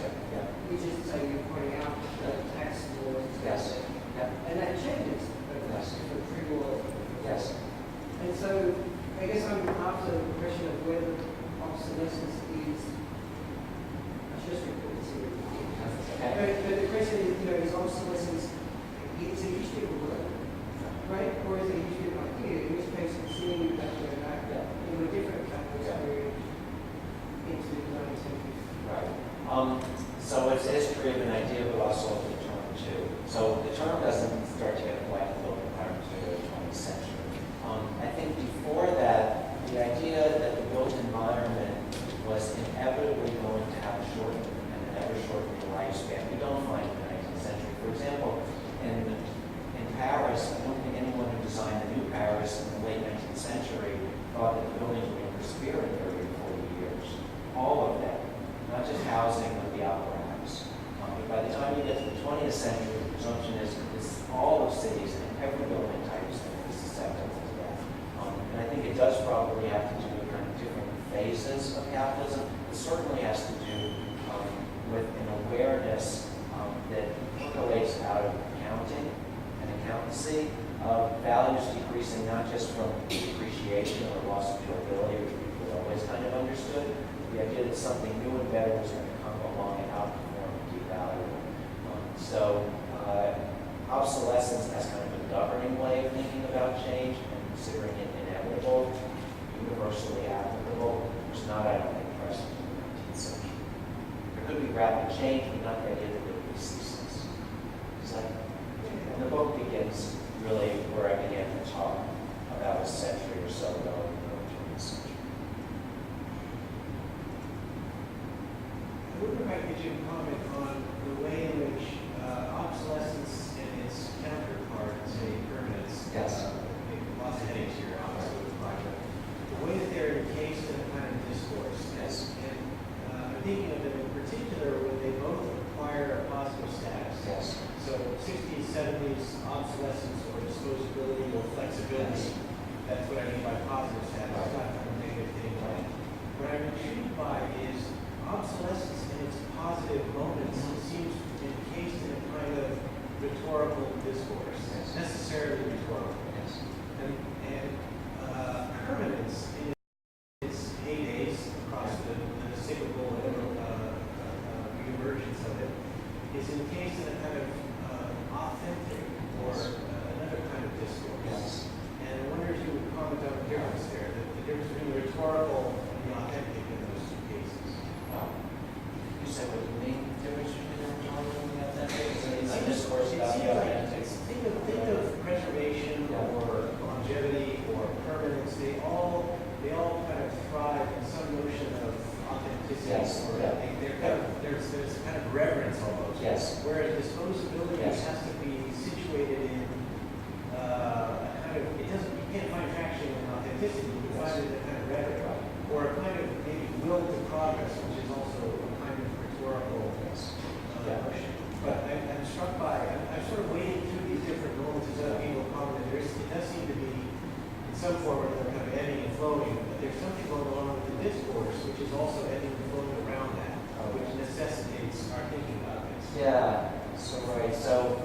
but the question is, is obsolescence, it's a history of work, right? Or is it a history of idea? In this case, it's seeing you have to go back in a different capital period into the 19th century. Right. So it's a history of an idea, but also of the term too. So the term doesn't start to get applied to building prior to the 20th century. I think before that, the idea that the built environment was inevitably going to have a shortened and an ever shortening lifespan. We don't find in the 19th century. For example, in Paris, I don't think anyone who designed the new Paris in the late 19th century thought that the buildings were going to disappear in 30 or 40 years. All of them. Not just housing, but the apparatus. But by the time you get to the 20th century, the presumption is all of cities and every building type is going to be susceptible to that. And I think it does probably have to do with kind of different phases of capitalism. It certainly has to do with an awareness that percolates out of accounting and accountancy of values decreasing not just from depreciation or loss of durability, which people always kind of understood. The idea that something new and better was going to come along and outperform and devalue. So obsolescence as kind of a governing way of thinking about change and considering it inevitable, universally applicable, was not, I don't think, present in the 19th century. There could be rapid change, but not the idea that there would be ceaseless. It's like, and the book begins really where I began to talk about a century or so ago in the early 20th century. I wonder if I could get you to comment on the way in which obsolescence and its counterpart, say, permanence, Yes. Lots of headaches here, obviously, with the project. The way that they're encased in a kind of discourse. Yes. And I'm thinking of them in particular when they both acquire a positive status. Yes. So 60s, 70s, obsolescence or disposability or flexibility. Yes. That's what I mean by positive status, Right. not kind of negative thing. Right. What I'm intrigued by is obsolescence in its positive moments seems encased in a kind of rhetorical discourse, Yes. necessarily rhetorical. Yes. And permanence in its heydays across the cyclical reemergence of it is encased in a kind of authentic or another kind of discourse. Yes. And I wonder if you would comment on the difference there, the difference between the rhetorical and the authentic in those two cases. You said what you mean, the difference between the rhetorical and the authentic? Is it a discourse It about seems the like authentic? think of preservation or longevity or permanence. They all kind of thrive in some notion of authenticity. Yes, Or yeah. there's a kind of reverence almost. Yes. Whereas disposability Yes. has to be situated in a kind of, you can't find traction in authenticity. You Yes. find it in a kind of rhetoric or a kind of maybe will to progress, which is also a kind of rhetorical Yeah. notion. But I'm struck by, I'm sort of wading through these different moments as other people comment. It does seem to be in some form or another kind of ebbing and flowing, but there's something going on with the discourse which is also ebbing and flowing around that, which necessitates our thinking about this. Yeah, so right. So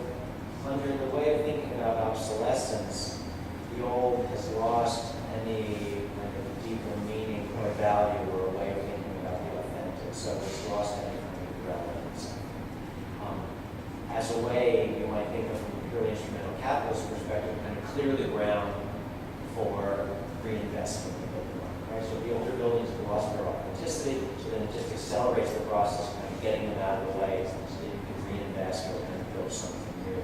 under the way of thinking about obsolescence, the old has lost any kind of deeper meaning or value or a way of thinking about the authentic. So it's lost any kind of relevance. As a way, you might think of from a purely instrumental capitalist perspective, kind of clear the ground for reinvestment in the building market, right? So the older buildings have lost their authenticity, so then it just accelerates the process, kind of getting them out of the way so that you can reinvest or kind of build something new.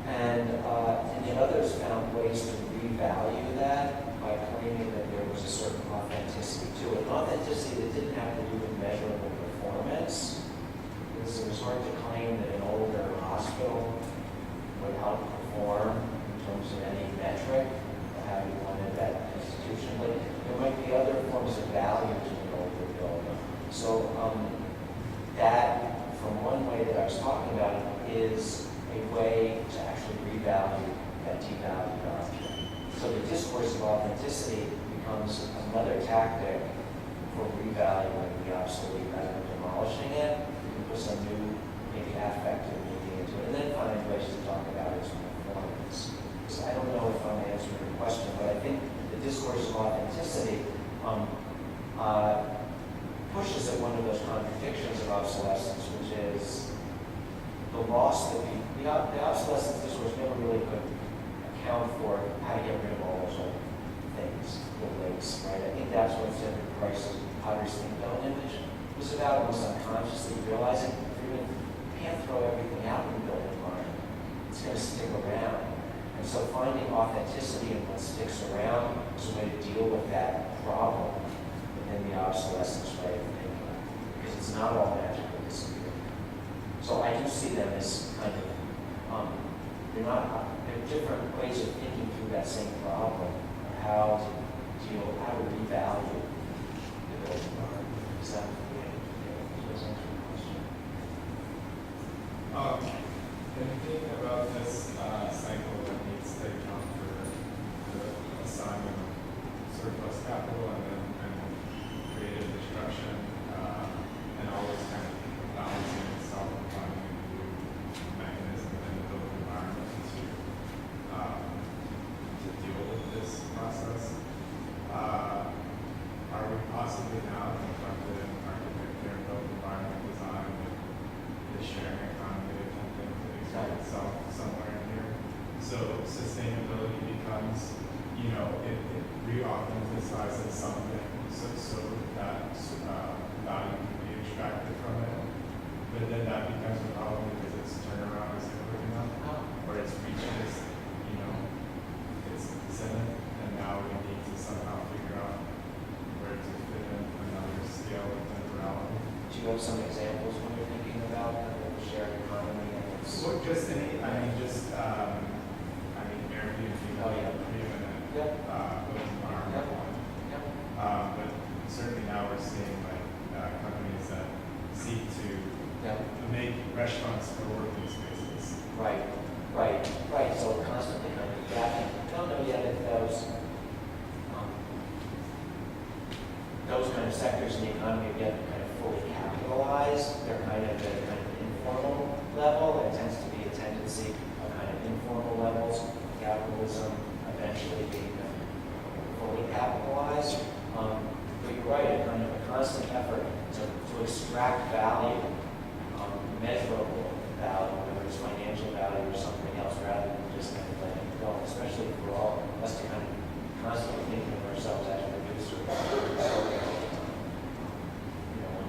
And the others found ways to revalue that by claiming that there was a certain authenticity to it. An authenticity that didn't have to do with measurable performance. Because it was hard to claim that an older hospital would outperform in terms of any metric or how you wanted that institution. But there might be other forms of value to an older building. So that, from one way that I was talking about it, is a way to actually revalue that devalued object. So the discourse of authenticity becomes another tactic for revaluing the obsolete rather than demolishing it. Put some new, maybe affective meaning into it, and then find ways to talk about its performance. So I don't know if I'm answering your question, but I think the discourse of authenticity pushes at one of those contradictions of obsolescence, which is the loss that the obsolescence discourse never really could account for how to get rid of all those old things, the lakes, right? I think that's what Senator Price's pottery steam belt image was about, almost unconsciously realizing you can't throw everything out in the built environment. It's going to stick around. And so finding authenticity in what sticks around is a way to deal with that problem within the obsolescence way of thinking about it, because it's not all magically disappearing. So I do see them as kind of, they're different ways of thinking through that same problem, of how to revalue the built environment. Is that anything about this cycle that needs to account for the assignment of surplus capital and creative destruction, and always kind of balancing itself and finding a new mechanism in the built environment to deal with this process? Are we possibly now confronted in architecture and built environment design with the sharing economy attempting to exert itself somewhere in here? So sustainability becomes, it re-authenticizes something so that value can be extracted from it. But then that becomes a problem because its turnaround isn't quick enough, or its reaching is, it's in it, and now we need to somehow figure out where to fit in another scale of temporality. Do you have some examples when you're thinking about the shared economy and its? Well, Airbnb, Oh, yeah. preeminent, Yep. built environment one. Yep. But certainly now we're seeing companies that seek to Yep. make restaurants for working spaces. Right. So we're constantly kind of adapting. I don't know yet if those kind of sectors in the economy are yet kind of fully capitalized. They're kind of at an informal level. There tends to be a tendency of kind of informal levels of capitalism eventually being fully capitalized. But you're right, a kind of a constant effort to extract value, measurable value, whether it's financial value or something else, rather than just kind of letting it go, especially for all of us to kind of constantly thinking of ourselves as producers.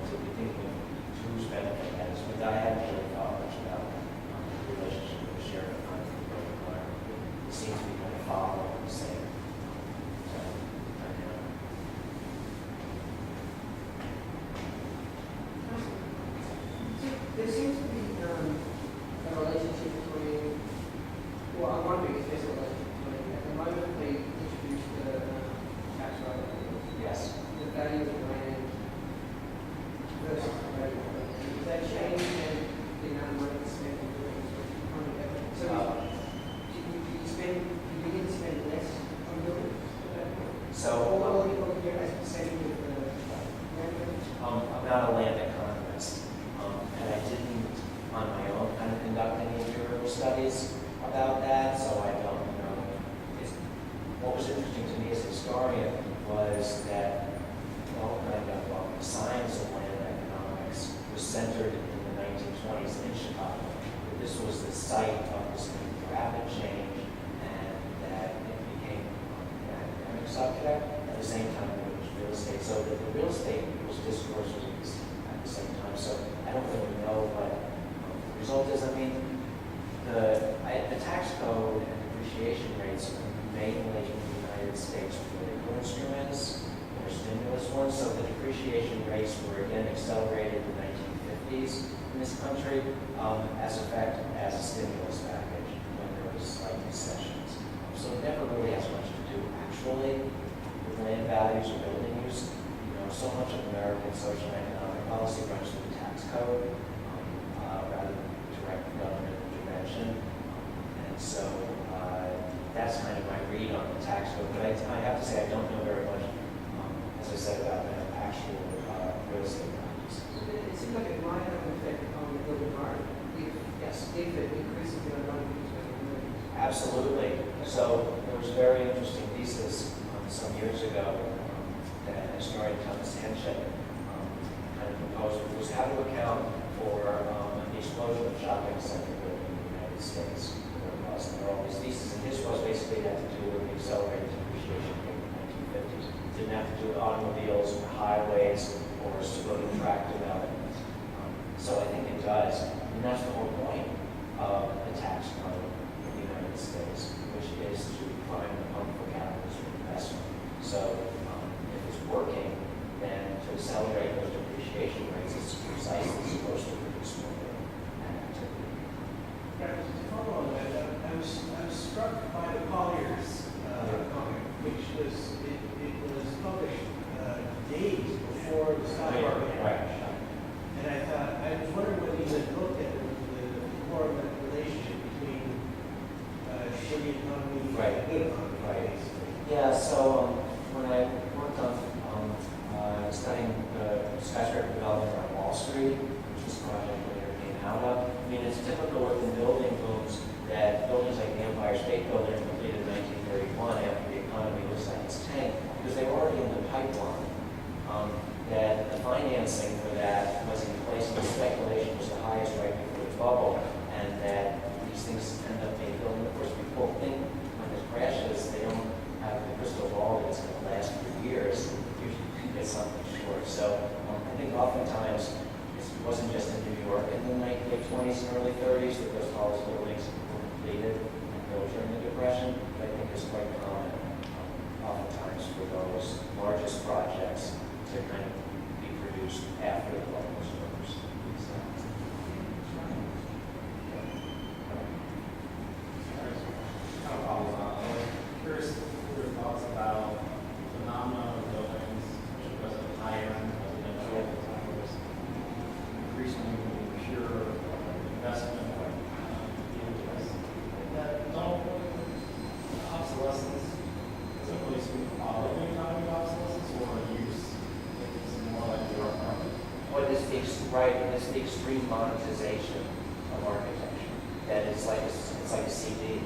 To be thinking of whose benefit that is. But I hadn't really thought much about the relationship with the shared economy and the environment. It seems to be kind of following the same. There seems to be a relationship between, well, I'm wondering if there's a relationship between, at the moment they introduced the tax rate, Yes. the value of the land versus the value of the land. Does that change the amount of money that's spent on doing this? So do you begin to spend less on buildings? So, Or you're as a percentage of the land? I'm not a land economist, and I didn't, on my own, kind of conduct any empirical studies about that, so I don't know. What was interesting to me as a historian was that the science of land economics was centered in the 1920s in Chicago. This was the site of this rapid change, and that it became an academic subject at the same time that it was real estate. So that the real estate was discourse was at the same time. So I don't really know what the result is. I mean, the tax code and depreciation rates are mainly in the United States political instruments or stimulus ones. So the depreciation rates were again accelerated in the 1950s in this country as a stimulus package when there was slight concessions. So it never really has much to do actually with land values or building use. So much of American social and economic policy runs through the tax code rather than direct government intervention. And so that's kind of my read on the tax code. But I have to say I don't know very much, as I said, about the actual real estate practices. It seems like it might have an effect on the built environment if it increases the amount of use. Absolutely. So there was a very interesting thesis some years ago that historian Thomas Hanchett kind of proposed, which was how to account for the explosion of shopping center building in the United States. There was, and there were all these leases, and his was basically had to do with the accelerated depreciation in the 1950s. Didn't have to do with automobiles or highways or suburban tract development. So I think it does, and that's the whole point of the tax code in the United States, which is to prime the pump for capitalist investment. So if it's working, then to accelerate those depreciation rates, it's precisely supposed to produce more activity. To follow on that, I was struck by the Collier's comic, which was, it was published days before the stock market crash. And I thought, I was wondering whether you had looked at the more of a relationship between shitty economy and good economy, basically. Yeah, so when I worked on studying skyscraper development on Wall Street, which is a project later came out of, I mean, it's typical within building booms that buildings like the Empire State Building completed in 1931 after the economy looks like it's tanked, because they were already in the pipeline. That the financing for that was in place, and the speculation was the highest right before the bubble, and that these things end up being built. And of course, people think when it crashes, they don't have the crystal ball that it's going to last for years. Usually you get something short. So I think oftentimes it wasn't just in New York in the late 20s and early 30s that those tallest buildings were completed and built during the Depression, but I think it's quite common oftentimes for those largest projects to kind of be produced after the bubble burst. Kind of follows on. I was curious your thoughts about the phenomenon of buildings, especially because of the higher end residential towers, increasingly pure investment deals that don't obsolescence doesn't really speak about the economy of obsolescence or use. It's more like the art market. Well, it's the extreme monetization of architecture. That it's like a CD,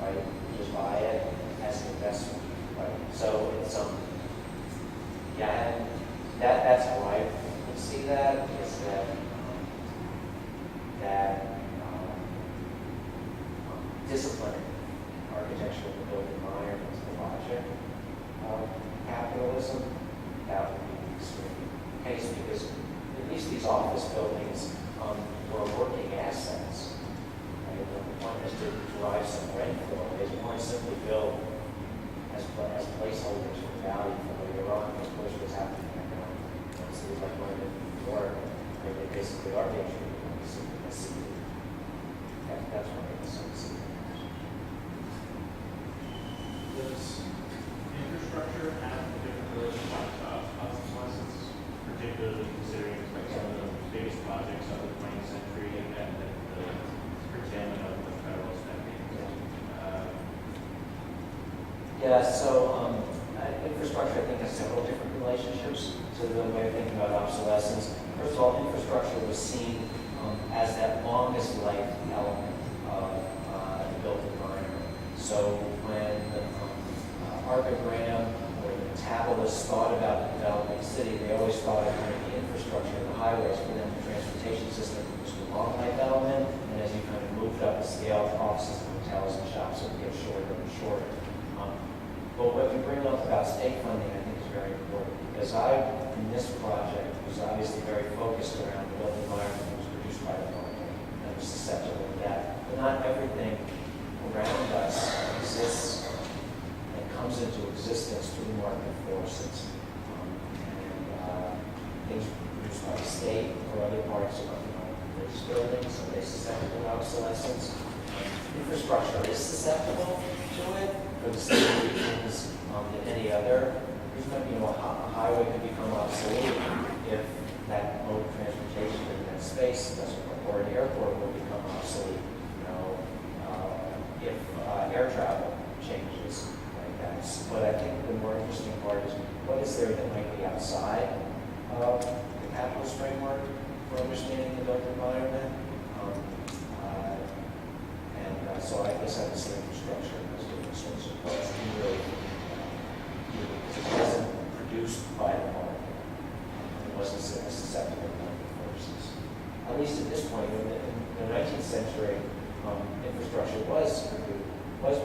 right? You just buy it as an investment, right? So it's yeah, and that's how I would see that is that disciplining architecture of the built environment is the logic of capitalism. That would be the extreme case, because at least these office buildings were working assets. Right? The point is to derive some rent flow. They weren't simply built as placeholders for value for later on. Of course, what's happening right now, it seems like London, New York, where they basically are being treated like a city. That's what I see. Does infrastructure have a different relationship to obsolescence, particularly considering like some of the biggest projects of the 20th century and then the curtailment of the federal spending? So infrastructure, I think, has several different relationships to the way of thinking about obsolescence. First of all, infrastructure was seen as that longest life element of the built environment. So when Arthur Graham or the metabolists thought about the developing city, they always thought of kind of the infrastructure, the highways, for them, the transportation system was the long life element, and as you kind of moved up the scale, offices and hotels and shops would get shorter and shorter. But what you bring up about state funding, I think, is very important, because in this project, was obviously very focused around the built environment that was produced by the market, and was susceptible to that. But not everything around us exists and comes into existence through market forces. And things produced by the state or other parts of these buildings, are they susceptible to obsolescence? Infrastructure is susceptible to it for the same reasons that any other. A highway can become obsolete if that mode of transportation in that space doesn't work, or an airport will become obsolete. If air travel changes like that. But I think the more interesting part is what is there that might be outside of the capitalist framework for understanding the built environment. So I guess I would say infrastructure has different sorts of parts. It wasn't produced by the market. It wasn't susceptible to market forces. At least at this point, in In the 19th century, infrastructure was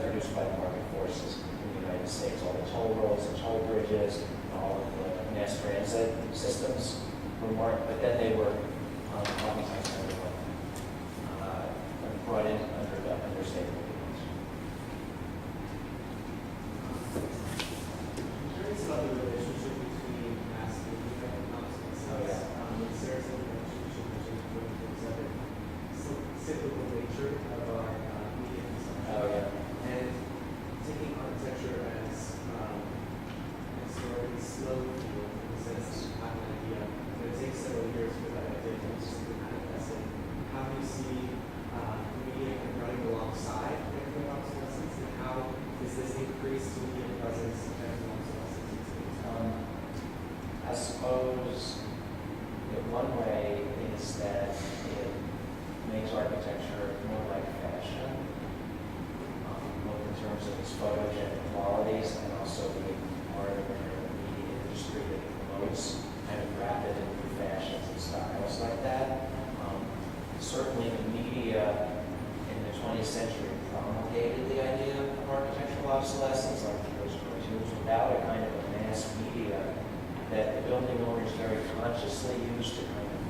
produced by market forces in the United States. All the toll roads and toll bridges, and all of the mass transit systems were marked, but then they were oftentimes brought in under state regulations. I'm curious about the relationship between mass media and obsolescence. Oh, yeah. There's a relationship between the cyclical nature of our media consumption. Oh, yeah. And taking architecture as sort of a slow field in the sense that you have an idea, but it takes several years for that idea to be manifested. How do you see media kind of running alongside the obsolescence, and how is this increased media presence affecting obsolescence? I suppose that one way is that it makes architecture more like fashion, both in terms of its photogenic qualities and also being part of the media industry that promotes kind of rapid and new fashions and styles like that. Certainly the media in the 20th century promulgated the idea of architectural obsolescence, like those cartoons, without a kind of a mass media that the building owners very consciously used to kind of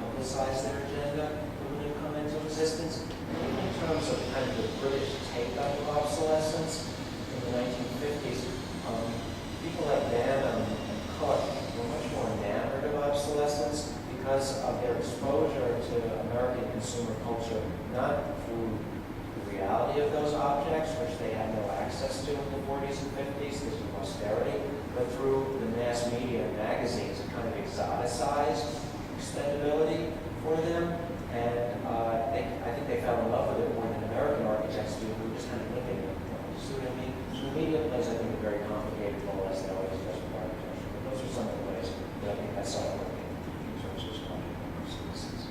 publicize their agenda when they come into existence. In terms of kind of the British take-up of obsolescence in the 1950s, people like Banham and Cook were much more enamored of obsolescence because of their exposure to American consumer culture, not through the reality of those objects, which they had no access to in the 40s and 50s because of austerity, but through the mass media and magazines that kind of exoticized expendability for them. And I think they fell in love with it more than American architects do, who just kind of look at it. You see what I mean? So the media plays, I think, a very complicated role, as it always does with architecture. But those are some of the ways that I think I saw it working in terms of obsolescence.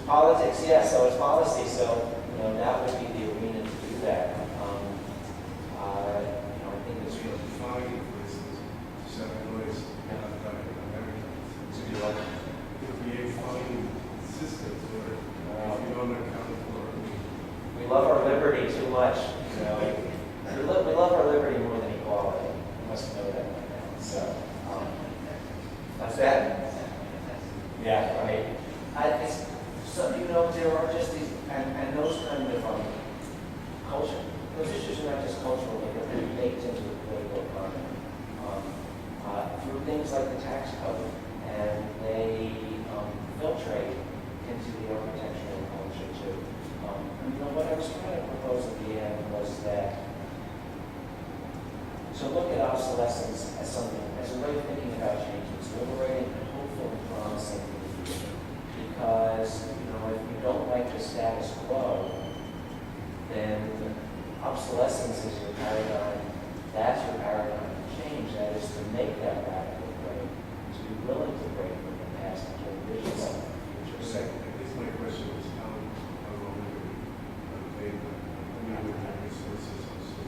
Politics, yeah, so it's policy, so, that would be the arena to do that. I think it's Defining, for instance, seven ways to do like, to create fining systems where if you don't account for we love our liberty too much, we love our liberty more than equality. You must know that by now. So, that's that. Yeah, right. So, there are just these, and those kind of culture, those issues are not just cultural, they're baked into the political economy. through things like the tax code, and they filtrate into the architectural culture too. What I was trying to propose at the end was that to look at obsolescence as something, as a way of thinking about change, it's liberating and hopeful and promising for the future. Because, if you don't like the status quo, then obsolescence is your paradigm. That's your paradigm of change. That is to make that radical break, to be willing to break from the past and to envision something in the future. Second, I guess my question was how long we would pay them. I mean, with the resources also.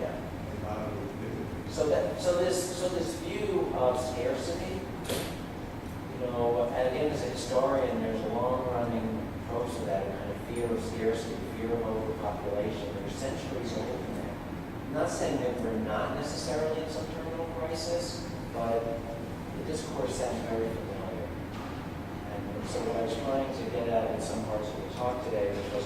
Yeah. A lot of different. So this view of scarcity, and again, as a historian, there's a long-running approach to that kind of fear of scarcity, fear of overpopulation. There's centuries old in that. I'm not saying that we're not necessarily in some terminal crisis, but the discourse sounds very familiar. And so what I was trying to get at in some parts of the talk today was,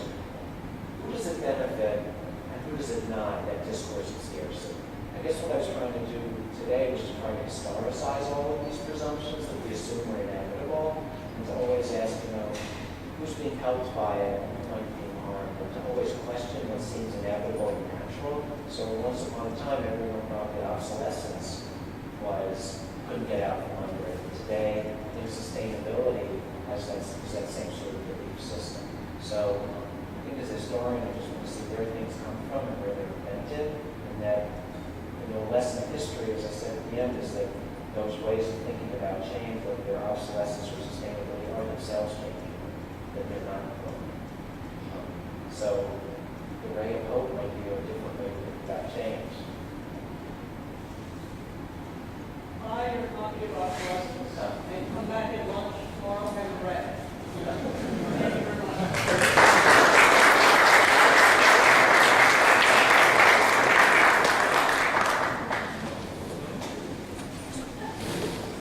who does it benefit and who does it not, that discourse of scarcity? I guess what I was trying to do today was to try to historicize all of these presumptions that we assume are inevitable, and to always ask, who's being helped by it and who might be being harmed, and to always question what seems inevitable and natural. So once upon a time, everyone thought that obsolescence couldn't get out from under it. Today, I think sustainability is that same sort of belief system. So I think as a historian, I just want to see where things come from and where they're invented, and that the lesson of history, as I said at the end, is that those ways of thinking about change, whether they're obsolescence or sustainability, are themselves changing, that they're not growing. So the ray of hope might be a different way to think about change. Buy your copy of Obsolescence and come back at lunch